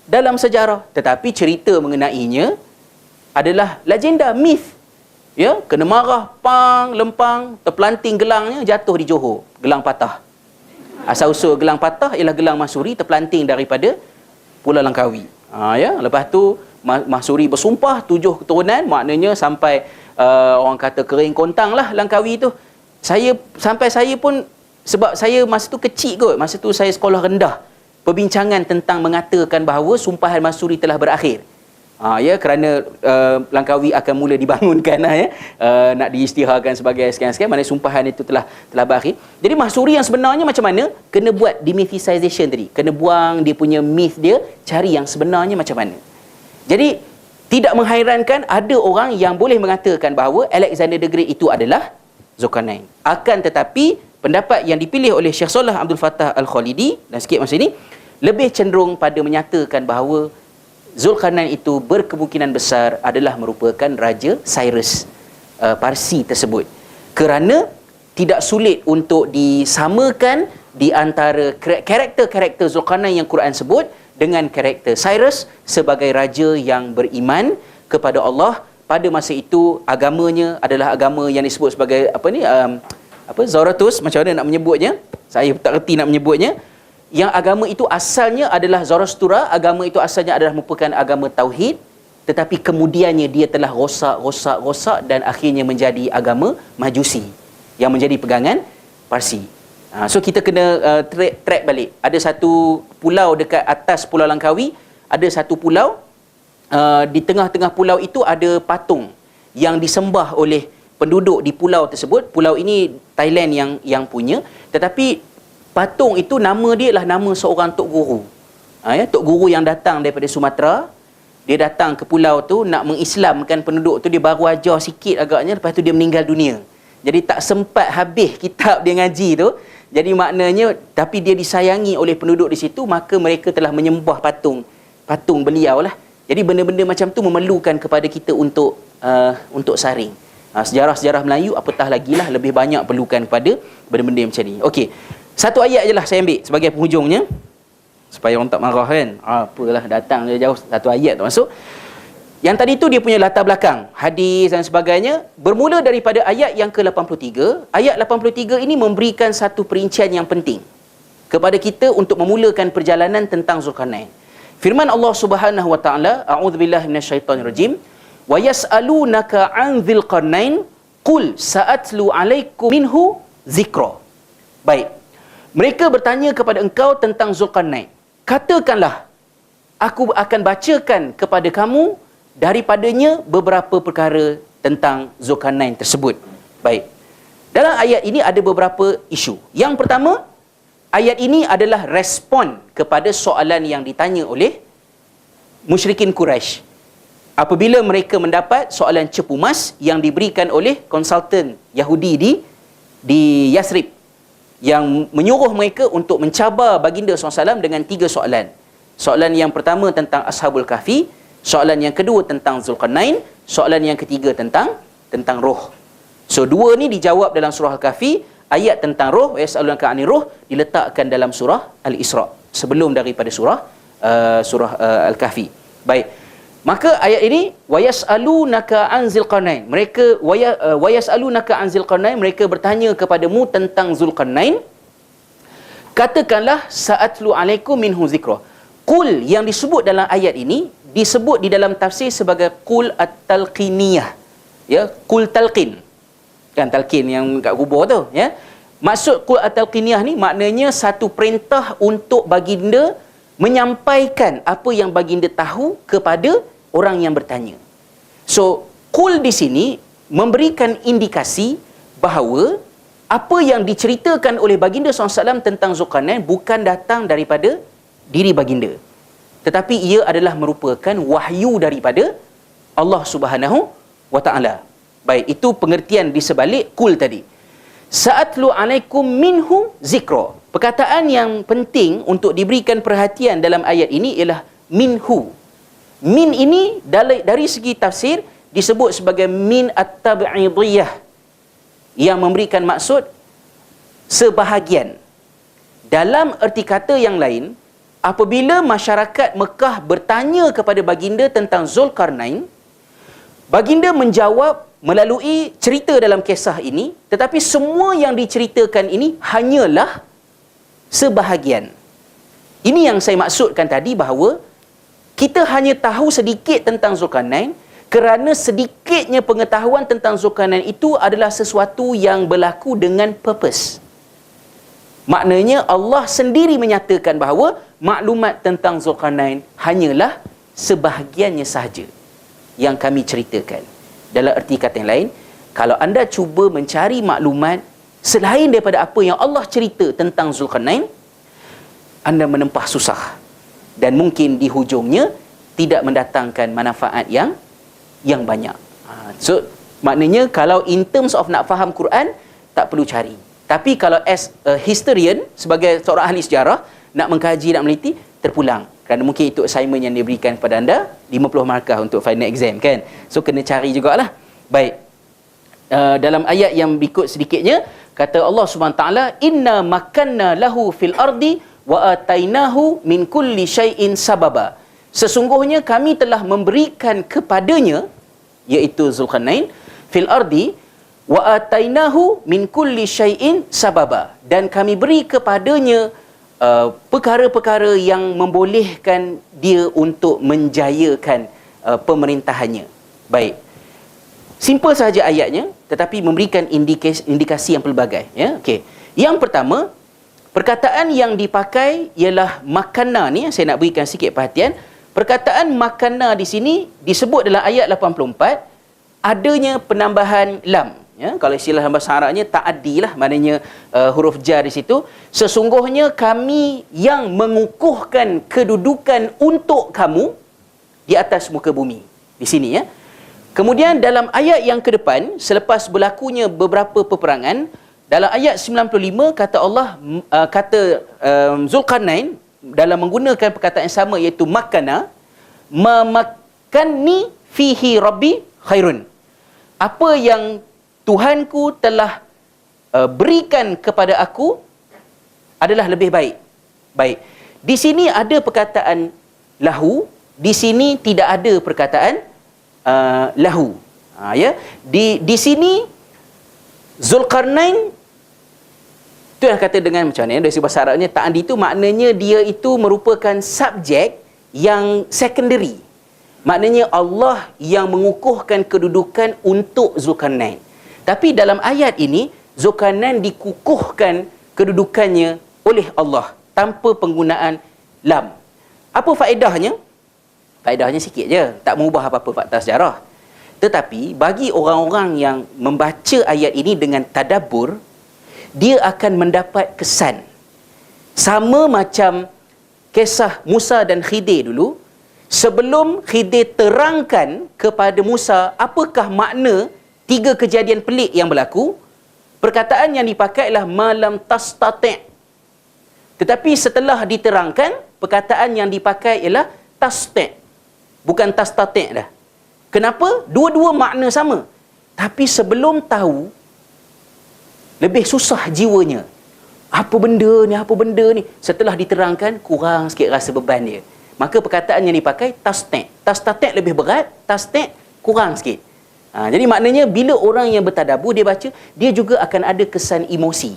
dalam sejarah, tetapi cerita mengenainya adalah legenda, myth. Ya, kena marah, lempang, terpelanting gelangnya, jatuh di Johor, gelang patah. Asal-usul gelang patah ialah gelang Mahsuri terpelanting daripada Pulau Langkawi. Ya, lepas tu Mahsuri bersumpah 7 keturunan, maknanya sampai orang kata kering kontang lah Langkawi tu. Saya pun Sebab saya masa tu kecil kot, masa tu saya sekolah rendah. Perbincangan tentang mengatakan bahawa sumpahan Mansuri telah berakhir. Ya, kerana Langkawi akan mula dibangunkan nak diisytiharkan sebagai sekian-sekian, mana sumpahan itu telah berakhir. Jadi Mansuri yang sebenarnya macam mana? Kena buat demythicization tadi. Kena buang dia punya myth dia, cari yang sebenarnya macam mana. Jadi tidak menghairankan ada orang yang boleh mengatakan bahawa Alexander the Great itu adalah Zulkarnain. Akan tetapi pendapat yang dipilih oleh Syekh Salah Abdul Fattah Al-Khalidi dan sikit masa ini lebih cenderung pada menyatakan bahawa Zulkarnain itu berkemungkinan besar adalah merupakan Raja Cyrus Parsi tersebut. Kerana tidak sulit untuk disamakan di antara karakter-karakter Zulkarnain yang Quran sebut dengan karakter Cyrus sebagai raja yang beriman kepada Allah. Pada masa itu agamanya adalah agama yang disebut sebagai Zoroastrus, macam mana nak menyebutnya? Saya tak reti nak menyebutnya. Yang agama itu asalnya adalah Zoroastura, agama itu asalnya adalah merupakan agama tauhid, tetapi kemudiannya dia telah rosak dan akhirnya menjadi agama Majusi yang menjadi pegangan Parsi. So kita kena track balik. Ada satu pulau dekat atas Pulau Langkawi, ada satu pulau, di tengah-tengah pulau itu ada patung yang disembah oleh penduduk di pulau tersebut. Pulau ini Thailand yang punya, tetapi patung itu nama dia adalah nama seorang Tok Guru. Tok Guru yang datang daripada Sumatera. Dia datang ke pulau tu nak mengislamkan penduduk tu. Dia baru ajar sikit agaknya, lepas tu dia meninggal dunia. Jadi tak sempat habis kitab dia ngaji tu. Jadi maknanya, tapi dia disayangi oleh penduduk di situ, maka mereka telah menyembah patung beliau lah. Jadi benda-benda macam tu memerlukan kepada kita untuk saring. Sejarah-sejarah Melayu apatah lagi lah, lebih banyak perlukan kepada benda-benda macam ni. Okey. Satu ayat je lah saya ambil sebagai penghujungnya, supaya orang tak marah kan. Apalah, datang dia jauh, satu ayat tu masuk. Yang tadi tu dia punya latar belakang, hadis dan sebagainya, bermula daripada ayat yang ke-83. Ayat 83 ini memberikan satu perincian yang penting kepada kita untuk memulakan perjalanan tentang Zulkarnain. Firman Allah Subhanahu wa taala, a'udzubillahi minasyaitonirrajim, wa yas'alunaka 'an dzil qarnain qul sa'atlu 'alaikum minhu zikra. Baik. Mereka bertanya kepada engkau tentang Zulkarnain. Katakanlah, aku akan bacakan kepada kamu daripadanya beberapa perkara tentang Zulkarnain tersebut. Baik. Dalam ayat ini ada beberapa isu. Yang pertama, ayat ini adalah respon kepada soalan yang ditanya oleh musyrikin Quraisy. Apabila mereka mendapat soalan cepu mas yang diberikan oleh konsultan Yahudi di Yathrib, yang menyuruh mereka untuk mencabar baginda SAW dengan 3 soalan. Soalan yang pertama tentang Ashabul Kahfi, soalan yang kedua tentang Zulkarnain, soalan yang ketiga tentang roh. So 2 ni dijawab dalam surah Al-Kahfi. Ayat tentang roh, yas'alunaka 'anir roh, diletakkan dalam surah Al-Isra, sebelum daripada surah Al-Kahfi. Baik. Maka ayat ini, wa yas'alunaka 'an Zulkarnain. Mereka wa yas'alunaka 'an Zulkarnain, mereka bertanya kepadamu tentang Zulkarnain. Katakanlah, sa'atlu 'alaikum minhu zikra. Qul yang disebut dalam ayat ini disebut di dalam tafsir sebagai qul at-talqiniyah. Ya, qul talqin. Kan talqin yang kat kubur tu, ya. Maksud qul at-talqiniyah ni maknanya satu perintah untuk baginda menyampaikan apa yang baginda tahu kepada orang yang bertanya. So, qul di sini memberikan indikasi bahawa apa yang diceritakan oleh baginda SAW tentang Zulkarnain bukan datang daripada diri baginda, tetapi ia adalah merupakan wahyu daripada Allah Subhanahu wa taala. Baik, itu pengertian di sebalik qul tadi. Sa'atlu 'alaikum minhu zikra. Perkataan yang penting untuk diberikan perhatian dalam ayat ini ialah minhu. Min ini dari segi tafsir disebut sebagai min at-tab'idiyah, yang memberikan maksud sebahagian. Dalam erti kata yang lain, apabila masyarakat Mekah bertanya kepada baginda tentang Zulkarnain, baginda menjawab melalui cerita dalam kisah ini, tetapi semua yang diceritakan ini hanyalah sebahagian. Ini yang saya maksudkan tadi, bahawa kita hanya tahu sedikit tentang Zulkarnain kerana sedikitnya pengetahuan tentang Zulkarnain itu adalah sesuatu yang berlaku dengan purpose. Maknanya Allah sendiri menyatakan bahawa maklumat tentang Zulkarnain hanyalah sebahagiannya sahaja yang kami ceritakan. Dalam erti kata yang lain, kalau anda cuba mencari maklumat selain daripada apa yang Allah cerita tentang Zulkarnain, anda menempah susah. Dan mungkin di hujungnya tidak mendatangkan manfaat yang banyak. So, maknanya kalau in terms of nak faham Quran, tak perlu cari. Tapi kalau as a historian, sebagai seorang ahli sejarah, nak mengkaji, nak meneliti, terpulang. Kerana mungkin itu assignment yang diberikan kepada anda, 50 markah untuk final exam, kan? So, kena cari jugalah. Baik. Dalam ayat yang berikut sedikitnya, kata Allah SWT, inna makanna lahu fil ardi wa atainahu min kulli syai'in sababa. Sesungguhnya kami telah memberikan kepadanya, iaitu Zulkarnain, fil ardi wa atainahu min kulli syai'in sababa, dan kami beri kepadanya perkara-perkara yang membolehkan dia untuk menjayakan pemerintahannya. Baik. Simple sahaja ayatnya, tetapi memberikan indikasi yang pelbagai, ya. Okey. Yang pertama, perkataan yang dipakai ialah makana ni, saya nak berikan sikit perhatian. Perkataan makana di sini disebut dalam ayat 84 adanya penambahan lam. Ya, kalau istilah bahasa Arabnya ta'addi lah, maknanya huruf jar di situ. Sesungguhnya kami yang mengukuhkan kedudukan untuk kamu di atas muka bumi. Di sini, ya. Kemudian dalam ayat yang ke depan, selepas berlakunya beberapa peperangan, dalam ayat 95 kata Allah, Zulkarnain dalam menggunakan perkataan yang sama, iaitu makana, memakanni fihi rabbi khairun. Apa yang Tuhanku telah berikan kepada aku adalah lebih baik. Baik. Di sini ada perkataan lahu, di sini tidak ada perkataan lahu. Ya. Di sini Zulkarnain, itu yang kata dengan macam mana, dari segi bahasa Arabnya, ta'addi itu maknanya dia itu merupakan subjek yang secondary. Maknanya Allah yang mengukuhkan kedudukan untuk Zulkarnain. Tapi dalam ayat ini, Zulkarnain dikukuhkan kedudukannya oleh Allah tanpa penggunaan lam. Apa faedahnya? Faedahnya sikit je, tak mengubah apa-apa fakta sejarah. Tetapi bagi orang-orang yang membaca ayat ini dengan tadabbur, dia akan mendapat kesan. Sama macam kisah Musa dan Khidir dulu. Sebelum Khidir terangkan kepada Musa apakah makna 3 kejadian pelik yang berlaku, perkataan yang dipakai ialah malam tastati'. Tetapi setelah diterangkan, perkataan yang dipakai ialah tasti'. Bukan tastati' dah. Kenapa? Dua-dua makna sama. Tapi sebelum tahu, lebih susah jiwanya. Apa benda ni? Setelah diterangkan, kurang sikit rasa beban dia. Maka perkataan yang dipakai tasti'. Tastati' lebih berat, tasti' kurang sikit. Jadi maknanya bila orang yang bertadabbur, dia baca, dia juga akan ada kesan emosi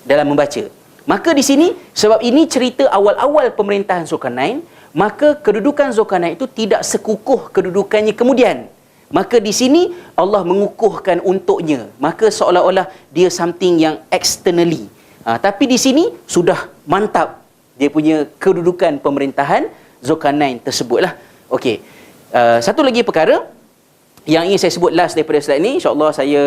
dalam membaca. Maka di sini, sebab ini cerita awal-awal pemerintahan Zulkarnain, maka kedudukan Zulkarnain itu tidak sekukuh kedudukannya kemudian. Maka di sini Allah mengukuhkan untuknya. Maka seolah-olah dia something yang externally. Tapi di sini sudah mantap dia punya kedudukan pemerintahan Zulkarnain tersebutlah. Okey. Satu lagi perkara yang ingin saya sebut last daripada slide ni, insya-Allah saya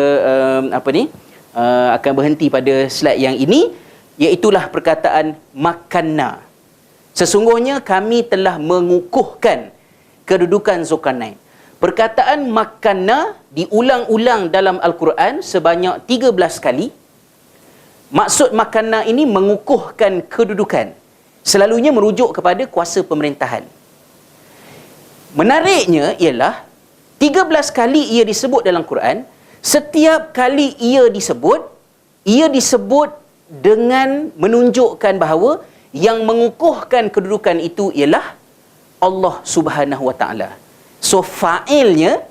akan berhenti pada slide yang ini, iaitulah perkataan makanna. Sesungguhnya kami telah mengukuhkan kedudukan Zulkarnain. Perkataan makanna diulang-ulang dalam Al-Quran sebanyak 13 kali. Maksud makanna ini mengukuhkan kedudukan. Selalunya merujuk kepada kuasa pemerintahan. Menariknya ialah 13 kali ia disebut dalam Quran. Setiap kali ia disebut dengan menunjukkan bahawa yang mengukuhkan kedudukan itu ialah Allah Subhanahu Wa Taala. So fa'ilnya,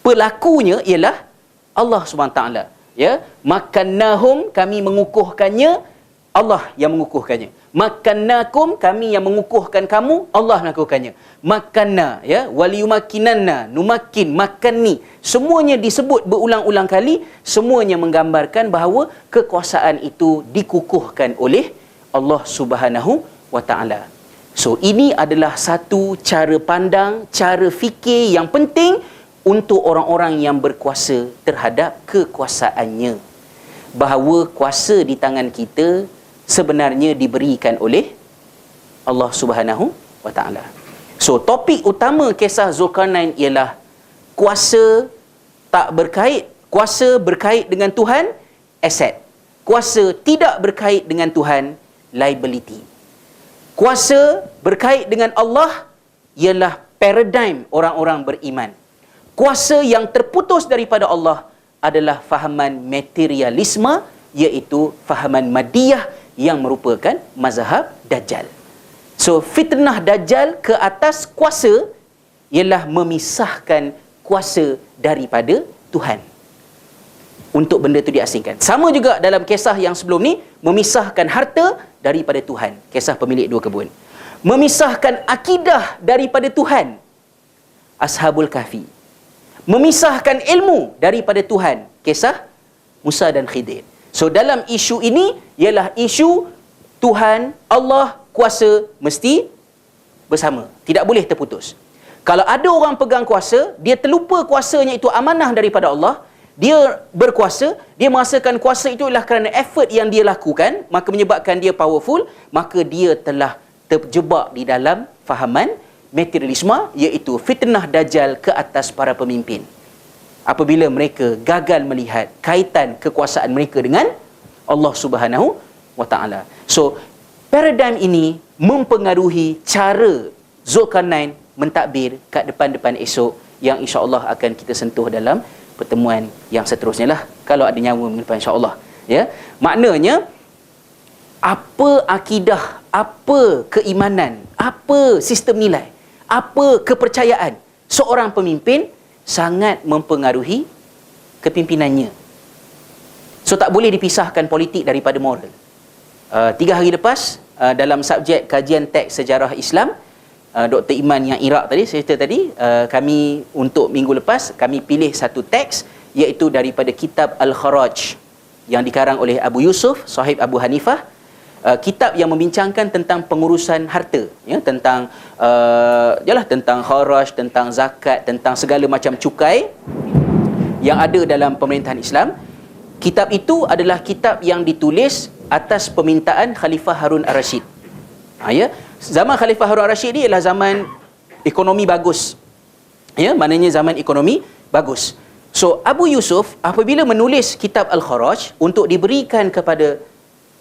pelakunya ialah Allah Subhanahu Wa Taala. Ya, makannahum, kami mengukuhkannya, Allah yang mengukuhkannya. Makannakum, kami yang mengukuhkan kamu, Allah melakukannya. Makanna, ya, waliyumakinanna, numakin, makanni. Semuanya disebut berulang-ulang kali, semuanya menggambarkan bahawa kekuasaan itu dikukuhkan oleh Allah Subhanahu wa taala. So, ini adalah satu cara pandang, cara fikir yang penting untuk orang-orang yang berkuasa terhadap kekuasaannya. Bahawa kuasa di tangan kita sebenarnya diberikan oleh Allah Subhanahu wa taala. So, topik utama kisah Zulkarnain ialah kuasa berkait dengan Tuhan, aset. Kuasa tidak berkait dengan Tuhan, liability. Kuasa berkait dengan Allah ialah paradigm orang-orang beriman. Kuasa yang terputus daripada Allah adalah fahaman materialisme, iaitu fahaman madiyah yang merupakan mazhab Dajjal. So, fitnah Dajjal ke atas kuasa ialah memisahkan kuasa daripada Tuhan. Untuk benda itu diasingkan. Sama juga dalam kisah yang sebelum ni, memisahkan harta daripada Tuhan. Kisah pemilik 2 kebun. Memisahkan akidah daripada Tuhan. Ashabul Kahfi. Memisahkan ilmu daripada Tuhan. Kisah Musa dan Khidir. So, dalam isu ini ialah isu Tuhan, Allah, kuasa mesti bersama. Tidak boleh terputus. Kalau ada orang pegang kuasa, dia terlupa kuasanya itu amanah daripada Allah, dia berkuasa, dia merasakan kuasa itu adalah kerana effort yang dia lakukan, maka menyebabkan dia powerful, maka dia telah terjebak di dalam fahaman materialisme, iaitu fitnah Dajjal ke atas para pemimpin. Apabila mereka gagal melihat kaitan kekuasaan mereka dengan Allah Subhanahu wa taala. So, paradigm ini mempengaruhi cara Zulkarnain mentadbir kat depan-depan esok, yang insya-Allah akan kita sentuh dalam pertemuan yang seterusnya lah, kalau ada nyawa minggu depan, insya-Allah. Ya, maknanya apa akidah, apa keimanan, apa sistem nilai, apa kepercayaan seorang pemimpin sangat mempengaruhi kepimpinannya. So, tak boleh dipisahkan politik daripada moral. 3 hari lepas, dalam subjek kajian teks sejarah Islam, Dr. Iman yang Iraq tadi, saya cerita tadi, kami untuk minggu lepas, kami pilih satu teks, iaitu daripada kitab Al-Kharaj yang dikarang oleh Abu Yusuf, sahib Abu Hanifah. Kitab yang membincangkan tentang pengurusan harta, ya, tentang tentang kharaj, tentang zakat, tentang segala macam cukai yang ada dalam pemerintahan Islam. Kitab itu adalah kitab yang ditulis atas permintaan Khalifah Harun Ar-Rasyid. Ya, zaman Khalifah Harun Ar-Rasyid ni ialah zaman ekonomi bagus. Ya, maknanya zaman ekonomi bagus. So, Abu Yusuf apabila menulis kitab Al-Kharaj untuk diberikan kepada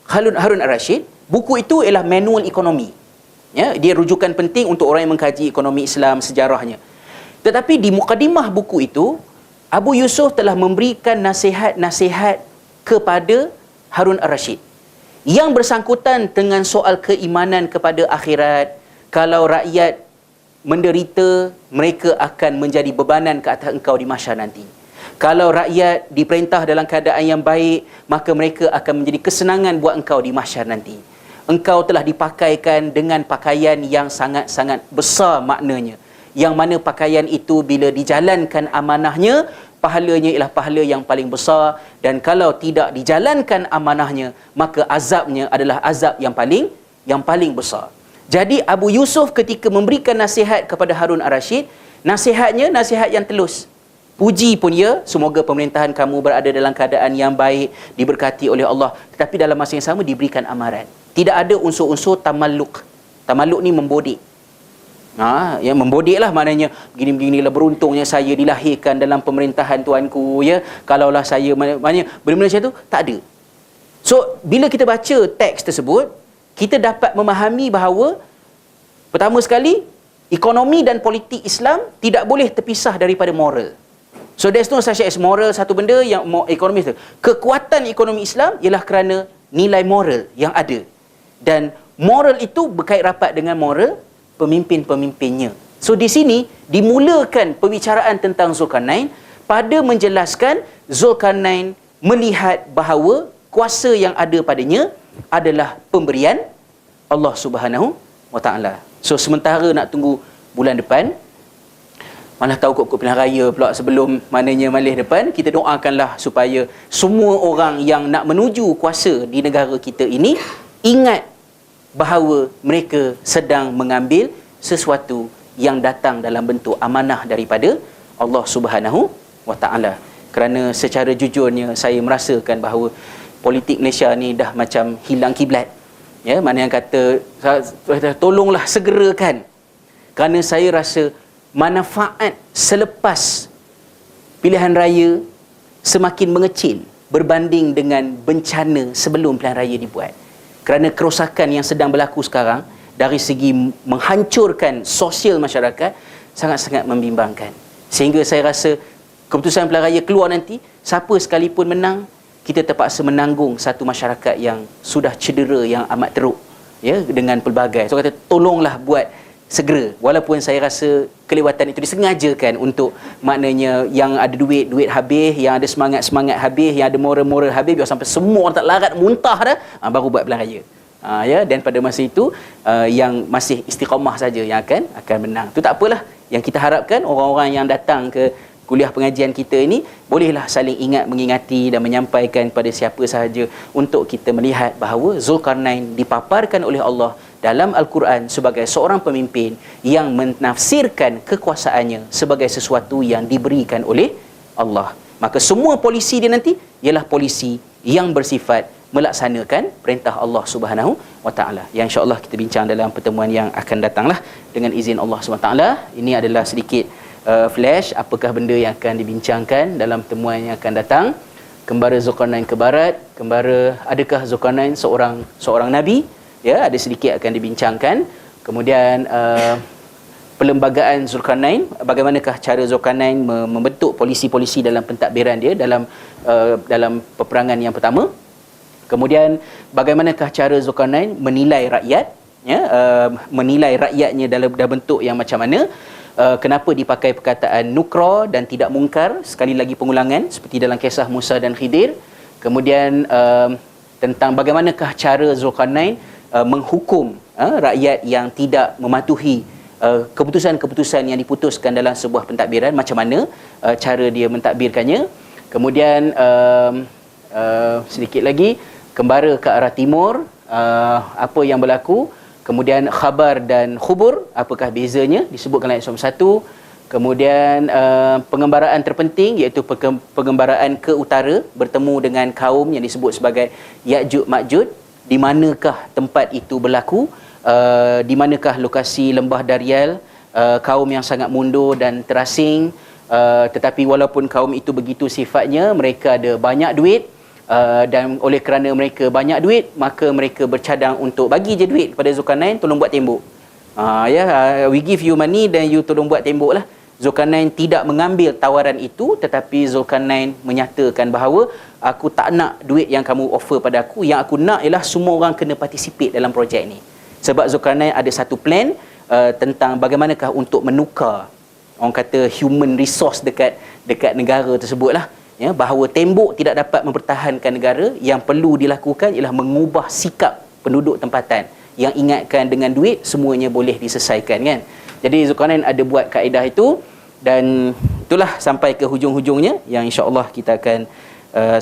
Harun Ar-Rasyid, buku itu ialah manual ekonomi. Ya, dia rujukan penting untuk orang yang mengkaji ekonomi Islam, sejarahnya. Tetapi di mukadimah buku itu, Abu Yusuf telah memberikan nasihat-nasihat kepada Harun Ar-Rasyid yang bersangkutan dengan soal keimanan kepada akhirat. Kalau rakyat menderita, mereka akan menjadi bebanan ke atas engkau di mahsyar nanti. Kalau rakyat diperintah dalam keadaan yang baik, maka mereka akan menjadi kesenangan buat engkau di mahsyar nanti. Engkau telah dipakaikan dengan pakaian yang sangat-sangat besar maknanya. Yang mana pakaian itu bila dijalankan amanahnya, pahalanya ialah pahala yang paling besar. Dan kalau tidak dijalankan amanahnya, maka azabnya adalah azab yang paling besar. Jadi Abu Yusuf ketika memberikan nasihat kepada Harun Ar-Rasyid, nasihatnya nasihat yang telus. Puji pun ya, semoga pemerintahan kamu berada dalam keadaan yang baik, diberkati oleh Allah. Tetapi dalam masa yang sama diberikan amaran. Tidak ada unsur-unsur tamalluk. Tamalluk ni membodek. Ya, membodek lah maknanya, begini-beginilah beruntungnya saya dilahirkan dalam pemerintahan tuanku, ya. Kalaulah saya, maknanya benda-benda macam tu, tak ada. So, bila kita baca teks tersebut, kita dapat memahami bahawa pertama sekali, ekonomi dan politik Islam tidak boleh terpisah daripada moral. So, there's no such as moral, satu benda yang ekonomi itu. Kekuatan ekonomi Islam ialah kerana nilai moral yang ada. Dan moral itu berkait rapat dengan moral pemimpin-pemimpinnya. So, di sini dimulakan perbicaraan tentang Zulkarnain pada menjelaskan Zulkarnain melihat bahawa kuasa yang ada padanya adalah pemberian Allah Subhanahu wa taala. So sementara nak tunggu bulan depan, malah tahu kok pilihan raya pula sebelum mananya malih depan, kita doakanlah supaya semua orang yang nak menuju kuasa di negara kita ini ingat bahawa mereka sedang mengambil sesuatu yang datang dalam bentuk amanah daripada Allah Subhanahu wa taala. Kerana secara jujurnya saya merasakan bahawa politik Malaysia ni dah macam hilang kiblat. Ya, mana yang kata tolonglah segerakan. Kerana saya rasa manfaat selepas pilihan raya semakin mengecil berbanding dengan bencana sebelum pilihan raya dibuat. Kerana kerosakan yang sedang berlaku sekarang dari segi menghancurkan sosial masyarakat sangat-sangat membimbangkan. Sehingga saya rasa keputusan pilihan raya keluar nanti, siapa sekalipun menang, kita terpaksa menanggung satu masyarakat yang sudah cedera yang amat teruk, ya, dengan pelbagai. So kata tolonglah buat segera, walaupun saya rasa kelewatan itu disengajakan untuk maknanya yang ada duit habis, yang ada semangat habis, yang ada moral habis, biar sampai semua orang tak larat muntah dah, baru buat pilihan raya. Ya, dan pada masa itu yang masih istiqamah saja yang akan menang. Itu tak apalah. Yang kita harapkan orang-orang yang datang ke kuliah pengajian kita ini bolehlah saling ingat mengingati dan menyampaikan kepada siapa sahaja untuk kita melihat bahawa Zulkarnain dipaparkan oleh Allah dalam Al-Quran sebagai seorang pemimpin yang menafsirkan kekuasaannya sebagai sesuatu yang diberikan oleh Allah. Maka semua polisi dia nanti ialah polisi yang bersifat melaksanakan perintah Allah Subhanahu wa taala. Yang insya-Allah kita bincang dalam pertemuan yang akan datanglah dengan izin Allah Subhanahu wa taala. Ini adalah sedikit flash apakah benda yang akan dibincangkan dalam pertemuan yang akan datang. Kembara Zulkarnain ke barat, adakah Zulkarnain seorang nabi? Ya, ada sedikit akan dibincangkan. Kemudian perlembagaan Zulkarnain, bagaimanakah cara Zulkarnain membentuk polisi-polisi dalam pentadbiran dia dalam peperangan yang pertama. Kemudian bagaimanakah cara Zulkarnain menilai rakyat, ya, menilai rakyatnya dalam bentuk yang macam mana. Kenapa dipakai perkataan nukra dan tidak mungkar, sekali lagi pengulangan seperti dalam kisah Musa dan Khidir. Kemudian tentang bagaimanakah cara Zulkarnain menghukum rakyat yang tidak mematuhi keputusan-keputusan yang diputuskan dalam sebuah pentadbiran, macam mana cara dia mentadbirkannya. Kemudian sedikit lagi, kembara ke arah timur, apa yang berlaku. Kemudian khabar dan khubur, apakah bezanya, disebutkan dalam ayat 1. Kemudian pengembaraan terpenting iaitu pengembaraan ke utara, bertemu dengan kaum yang disebut sebagai Ya'juj Ma'juj. Di manakah tempat itu berlaku, di manakah lokasi lembah Daryal, kaum yang sangat mundur dan terasing, tetapi walaupun kaum itu begitu sifatnya, mereka ada banyak duit, dan oleh kerana mereka banyak duit, maka mereka bercadang untuk bagi je duit kepada Zulkarnain, tolong buat tembok. We give you money, dan you tolong buat tembok lah. Zulkarnain tidak mengambil tawaran itu, tetapi Zulkarnain menyatakan bahawa aku tak nak duit yang kamu offer pada aku, yang aku nak ialah semua orang kena participate dalam projek ni. Sebab Zulkarnain ada satu plan tentang bagaimanakah untuk menukar, orang kata human resource dekat negara tersebut lah. Ya, bahawa tembok tidak dapat mempertahankan negara, yang perlu dilakukan ialah mengubah sikap penduduk tempatan yang ingatkan dengan duit semuanya boleh diselesaikan, kan. Jadi Zulkarnain ada buat kaedah itu, dan itulah sampai ke hujung-hujungnya yang insya-Allah kita akan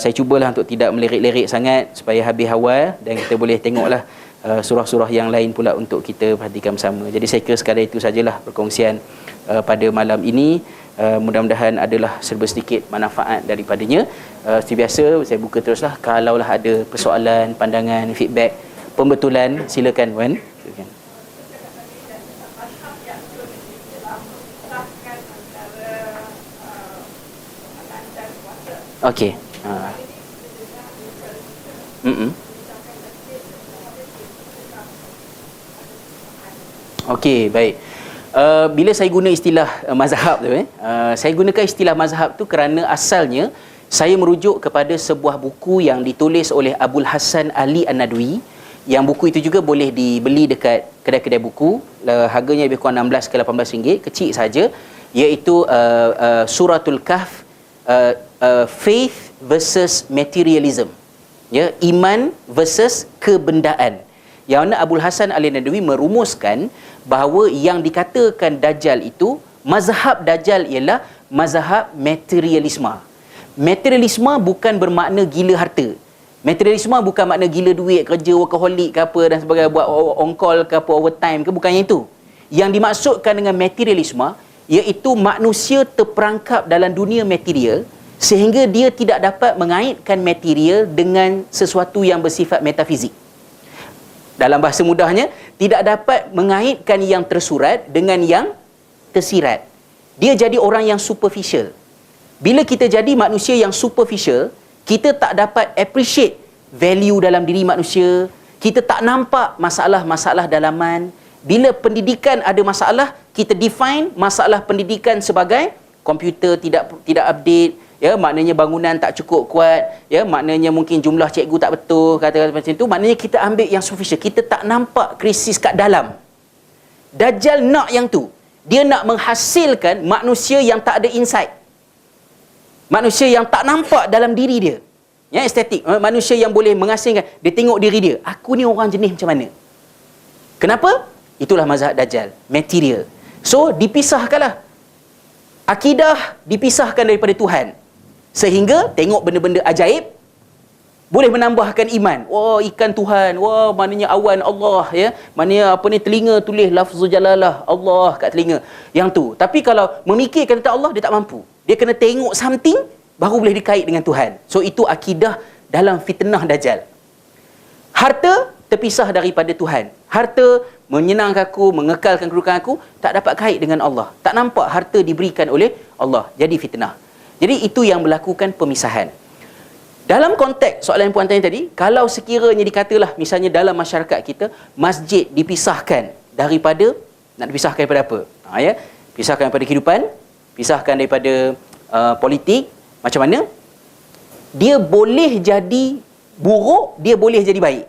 saya cubalah untuk tidak melirik-lirik sangat supaya habis awal, dan kita boleh tengoklah surah-surah yang lain pula untuk kita perhatikan bersama. Jadi saya kira sekadar itu sajalah perkongsian pada malam ini. Mudah-mudahan adalah serba sedikit manfaat daripadanya. Seperti biasa saya buka teruslah, kalaulah ada persoalan, pandangan, feedback, pembetulan, silakan Wan. Silakan. Okey. Okey, baik. Bila saya guna istilah mazhab tu, saya gunakan istilah mazhab tu kerana asalnya saya merujuk kepada sebuah buku yang ditulis oleh Abul Hasan Ali An-Nadwi, yang buku itu juga boleh dibeli dekat kedai-kedai buku. Harganya lebih kurang 16 ke 18 ringgit, kecil saja, iaitu Suratul Kahf, Faith versus Materialism, ya, iman versus kebendaan. Yang mana Abul Hasan Al-Nadawi merumuskan bahawa yang dikatakan Dajjal itu, mazhab Dajjal ialah mazhab materialisme. Materialisme bukan bermakna gila harta. Materialisme bukan makna gila duit, kerja workaholic ke apa dan sebagainya, buat on call ke apa, overtime ke, bukannya itu. Yang dimaksudkan dengan materialisme iaitu manusia terperangkap dalam dunia material sehingga dia tidak dapat mengaitkan material dengan sesuatu yang bersifat metafizik. Dalam bahasa mudahnya, tidak dapat mengaitkan yang tersurat dengan yang tersirat. Dia jadi orang yang superficial. Bila kita jadi manusia yang superficial, kita tak dapat appreciate value dalam diri manusia, kita tak nampak masalah-masalah dalaman. Bila pendidikan ada masalah, kita define masalah pendidikan sebagai komputer tidak update, ya, maknanya bangunan tak cukup kuat, ya, maknanya mungkin jumlah cikgu tak betul, kata-kata macam tu. Maknanya kita ambil yang superficial, kita tak nampak krisis kat dalam. Dajjal nak yang tu. Dia nak menghasilkan manusia yang tak ada insight. Manusia yang tak nampak dalam diri dia. Ya, estetik. Manusia yang boleh mengasingkan. Dia tengok diri dia. Aku ni orang jenis macam mana? Kenapa? Itulah mazhab Dajjal. Material. So, dipisahkanlah. Akidah dipisahkan daripada Tuhan. Sehingga tengok benda-benda ajaib boleh menambahkan iman. Wah, ikan Tuhan. Wah, maknanya awan Allah, ya. Maknanya apa ni, telinga tulis lafzul jalalah Allah kat telinga. Yang tu. Tapi kalau memikirkan tentang Allah, dia tak mampu. Dia kena tengok something baru boleh dikait dengan Tuhan. So itu akidah dalam fitnah Dajjal. Harta terpisah daripada Tuhan. Harta menyenangkan aku, mengekalkan kedudukan aku, tak dapat kait dengan Allah. Tak nampak harta diberikan oleh Allah. Jadi fitnah. Jadi itu yang melakukan pemisahan. Dalam konteks soalan puan tanya tadi, kalau sekiranya dikatalah misalnya dalam masyarakat kita, masjid dipisahkan daripada, nak dipisahkan daripada apa? Ya, pisahkan daripada kehidupan, pisahkan daripada politik, macam mana? Dia boleh jadi buruk, dia boleh jadi baik.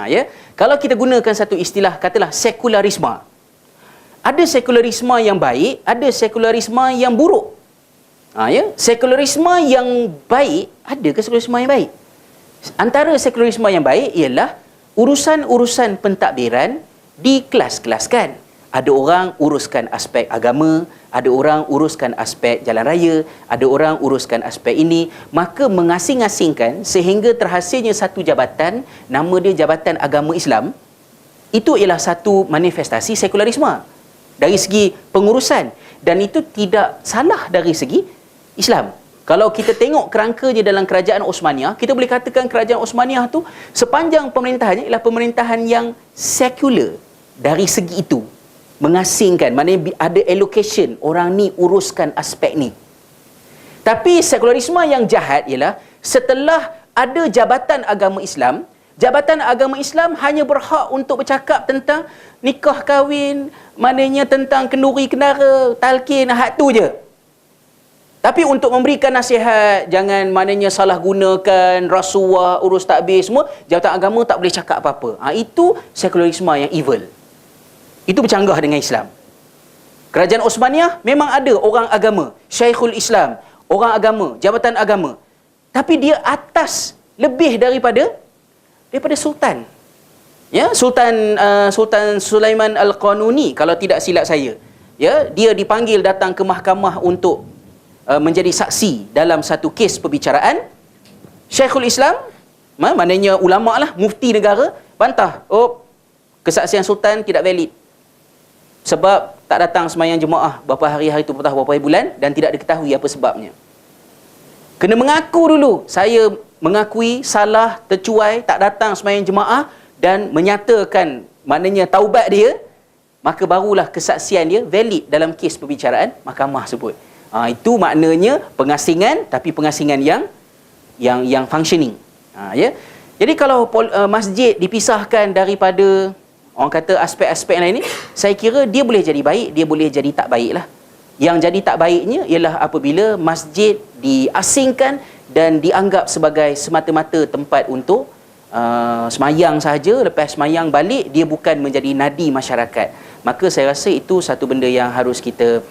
Ya, kalau kita gunakan satu istilah, katalah sekularisme. Ada sekularisme yang baik, ada sekularisme yang buruk. Ya, sekularisme yang baik, ada ke sekularisme yang baik? Antara sekularisme yang baik ialah urusan-urusan pentadbiran dikelas-kelaskan. Ada orang uruskan aspek agama, ada orang uruskan aspek jalan raya, ada orang uruskan aspek ini, maka mengasing-asingkan sehingga terhasilnya satu jabatan, nama dia Jabatan Agama Islam. Itu ialah satu manifestasi sekularisme dari segi pengurusan, dan itu tidak salah dari segi Islam. Kalau kita tengok kerangkanya dalam kerajaan Osmaniyah, kita boleh katakan kerajaan Osmaniyah tu sepanjang pemerintahannya ialah pemerintahan yang sekular dari segi itu. Mengasingkan, maknanya ada allocation, orang ni uruskan aspek ni. Tapi sekularisme yang jahat ialah setelah ada Jabatan Agama Islam, Jabatan Agama Islam hanya berhak untuk bercakap tentang nikah kahwin, maknanya tentang kenduri kendara, talqin, hak tu je. Tapi untuk memberikan nasihat, jangan maknanya salah gunakan rasuah, urus takbir semua, Jabatan Agama tak boleh cakap apa-apa. Itu sekularisme yang evil. Itu bercanggah dengan Islam. Kerajaan Osmaniyah memang ada orang agama, Syekhul Islam, orang agama, jabatan agama. Tapi dia atas lebih daripada sultan. Ya, Sultan Sulaiman Al-Qanuni, kalau tidak silap saya. Ya, dia dipanggil datang ke mahkamah untuk menjadi saksi dalam satu kes perbicaraan. Syekhul Islam, maknanya ulama lah, mufti negara, bantah. Oh, kesaksian sultan tidak valid. Sebab tak datang sembahyang jemaah berapa hari-hari tu, berapa hari bulan, dan tidak diketahui apa sebabnya. Kena mengaku dulu, saya mengakui salah, tercuai, tak datang sembahyang jemaah, dan menyatakan maknanya taubat dia, maka barulah kesaksian dia valid dalam kes perbicaraan mahkamah sebut. Itu maknanya pengasingan, tapi pengasingan yang functioning. Ya. Jadi kalau masjid dipisahkan daripada orang kata aspek-aspek lain ni, saya kira dia boleh jadi baik, dia boleh jadi tak baik lah. Yang jadi tak baiknya ialah apabila masjid diasingkan dan dianggap sebagai semata-mata tempat untuk semayang sahaja, lepas semayang balik, dia bukan menjadi nadi masyarakat. Maka saya rasa itu satu benda yang harus kita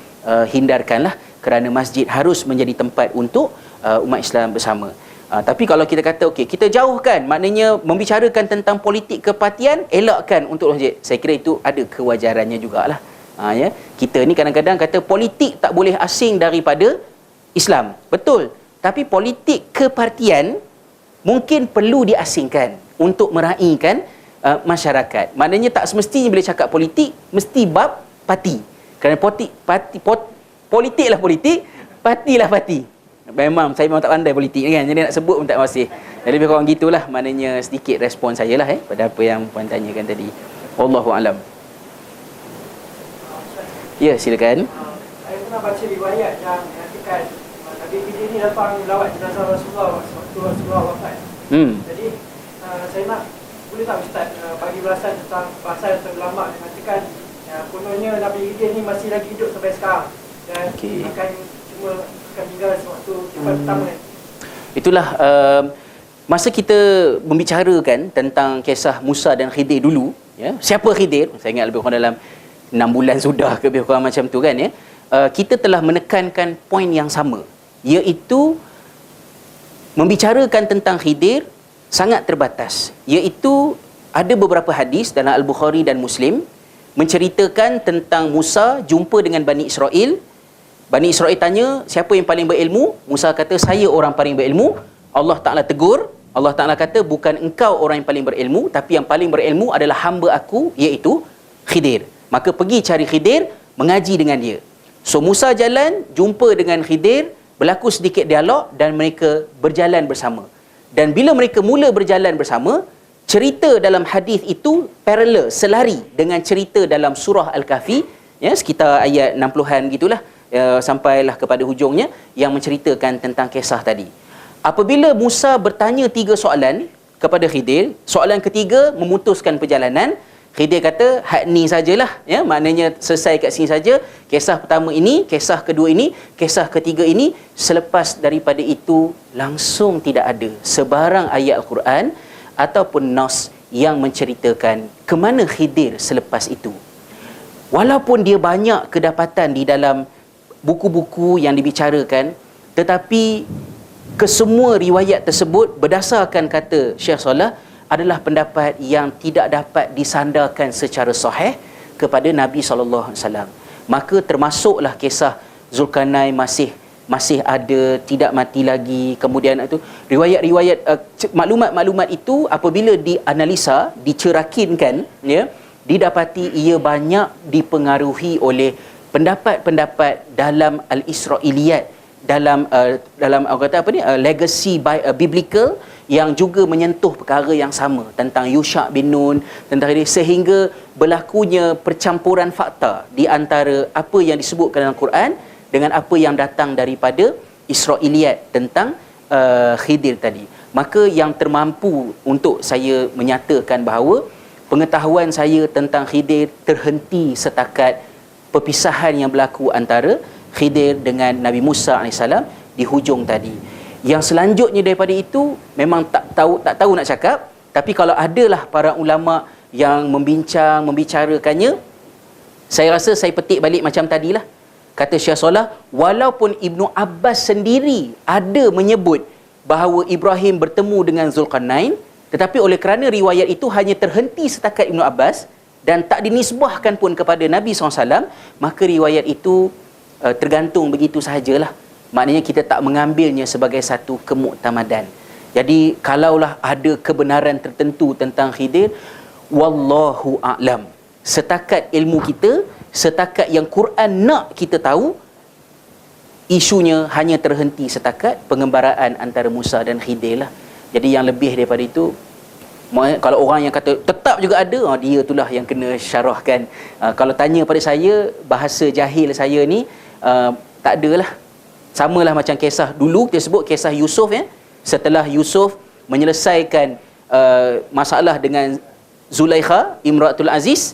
hindarkan lah, kerana masjid harus menjadi tempat untuk umat Islam bersama. Tapi kalau kita kata okey, kita jauhkan, maknanya membicarakan tentang politik kepartian, elakkan untuk masjid. Saya kira itu ada kewajarannya jugalah. Ya. Kita ni kadang-kadang kata politik tak boleh asing daripada Islam. Betul. Tapi politik kepartian mungkin perlu diasingkan untuk meraihkan masyarakat. Maknanya tak semestinya bila cakap politik mesti bab parti. Kerana politik lah politik, parti lah parti. Memang saya memang tak pandai politik kan, jadi nak sebut pun tak masih. Jadi lebih kurang gitulah, maknanya sedikit respon saya lah pada apa yang puan tanyakan tadi. Wallahu alam. Ya, silakan. Saya pernah baca riwayat yang mengatakan Nabi Khidir ni datang melawat jenazah Rasulullah waktu Rasulullah wafat. Jadi saya nak, boleh tak Ustaz bagi ulasan tentang bahasan ulama yang mengatakan kononnya Nabi Khidir ni masih lagi hidup sampai sekarang dan akan cuma akan tinggal sewaktu kifat pertama kan. Itulah masa kita membicarakan tentang kisah Musa dan Khidir dulu, ya. Siapa Khidir? Saya ingat lebih kurang dalam 6 bulan sudah ke lebih kurang macam tu kan, ya. Kita telah menekankan poin yang sama, iaitu membicarakan tentang Khidir sangat terbatas, iaitu ada beberapa hadis dalam Al-Bukhari dan Muslim menceritakan tentang Musa jumpa dengan Bani Israel. Bani Israel tanya, siapa yang paling berilmu? Musa kata, saya orang paling berilmu. Allah Ta'ala tegur. Allah Ta'ala kata, bukan engkau orang yang paling berilmu, tapi yang paling berilmu adalah hamba aku, iaitu Khidir. Maka pergi cari Khidir, mengaji dengan dia. So Musa jalan, jumpa dengan Khidir, berlaku sedikit dialog dan mereka berjalan bersama. Dan bila mereka mula berjalan bersama, cerita dalam hadis itu parallel, selari dengan cerita dalam surah Al-Kahfi, ya, sekitar ayat 60-an gitulah, sampailah kepada hujungnya yang menceritakan tentang kisah tadi. Apabila Musa bertanya 3 soalan kepada Khidir, soalan ketiga memutuskan perjalanan. Khidir kata, hak ni sajalah, ya, maknanya selesai kat sini saja. Kisah pertama ini, kisah kedua ini, kisah ketiga ini. Selepas daripada itu langsung tidak ada sebarang ayat Al-Quran ataupun nas yang menceritakan ke mana Khidir selepas itu. Walaupun dia banyak kedapatan di dalam buku-buku yang dibicarakan, tetapi kesemua riwayat tersebut berdasarkan kata Syekh Salah adalah pendapat yang tidak dapat disandarkan secara sahih kepada Nabi SAW. Maka termasuklah kisah Zulkarnain masih ada, tidak mati lagi. Kemudian itu riwayat-riwayat, maklumat-maklumat itu apabila dianalisa, dicerakinkan, ya, didapati ia banyak dipengaruhi oleh pendapat-pendapat dalam al-Israiliyat, dalam legacy biblical yang juga menyentuh perkara yang sama tentang Yusha bin Nun, tentang ini, sehingga berlakunya percampuran fakta di antara apa yang disebutkan dalam Quran dengan apa yang datang daripada Israiliyat tentang Khidir tadi. Maka yang termampu untuk saya menyatakan bahawa pengetahuan saya tentang Khidir terhenti setakat perpisahan yang berlaku antara Khidir dengan Nabi Musa AS di hujung tadi. Yang selanjutnya daripada itu memang tak tahu nak cakap, tapi kalau adalah para ulama yang membicarakannya, saya rasa saya petik balik macam tadilah. Kata Syekh Salah, walaupun Ibnu Abbas sendiri ada menyebut bahawa Ibrahim bertemu dengan Zulkarnain, tetapi oleh kerana riwayat itu hanya terhenti setakat Ibnu Abbas dan tak dinisbahkan pun kepada Nabi SAW, maka riwayat itu tergantung begitu sahajalah. Maknanya kita tak mengambilnya sebagai satu kemuktamadan. Jadi kalaulah ada kebenaran tertentu tentang Khidir, wallahu a'lam. Setakat ilmu kita, setakat yang Quran nak kita tahu, isunya hanya terhenti setakat pengembaraan antara Musa dan Khidir lah. Jadi yang lebih daripada itu, kalau orang yang kata tetap juga ada, dia itulah yang kena syarahkan. Kalau tanya pada saya, bahasa jahil saya ni tak adalah. Samalah macam kisah dulu kita sebut kisah Yusuf, ya. Setelah Yusuf menyelesaikan masalah dengan Zulaikha, Imratul Aziz,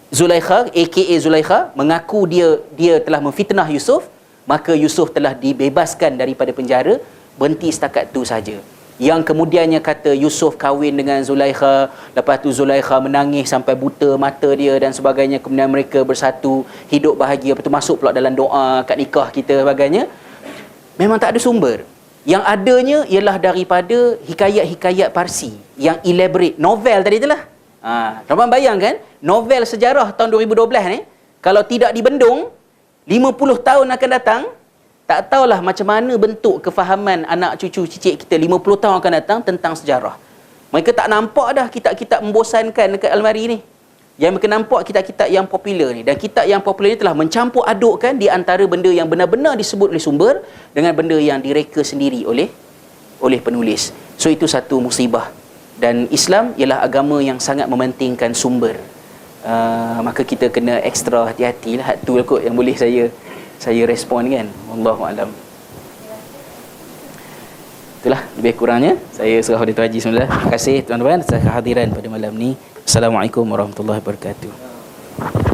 Zulaikha aka Zulaikha mengaku dia telah memfitnah Yusuf, maka Yusuf telah dibebaskan daripada penjara, berhenti setakat tu saja. Yang kemudiannya kata Yusuf kahwin dengan Zulaikha, lepas tu Zulaikha menangis sampai buta mata dia dan sebagainya, kemudian mereka bersatu, hidup bahagia, lepas tu masuk pula dalam doa kat nikah kita sebagainya. Memang tak ada sumber. Yang adanya ialah daripada hikayat-hikayat Parsi yang elaborate. Novel tadi itulah. Tuan-tuan bayangkan, novel sejarah tahun 2012 ni, kalau tidak dibendung, 50 tahun akan datang, tak tahulah macam mana bentuk kefahaman anak cucu cicit kita 50 tahun akan datang tentang sejarah. Mereka tak nampak dah kitab-kitab membosankan dekat almari ni. Yang mereka nampak kitab-kitab yang popular ni. Dan kitab yang popular ni telah mencampur adukkan di antara benda yang benar-benar disebut oleh sumber dengan benda yang direka sendiri oleh penulis. So itu satu musibah. Dan Islam ialah agama yang sangat mementingkan sumber. Maka kita kena ekstra hati-hati lah. Tu lah kot yang boleh saya respon kan. Wallahualam. Itulah lebih kurangnya saya serah kepada Tuan Haji semula. Terima kasih tuan-tuan atas kehadiran pada malam ni. Assalamualaikum warahmatullahi wabarakatuh.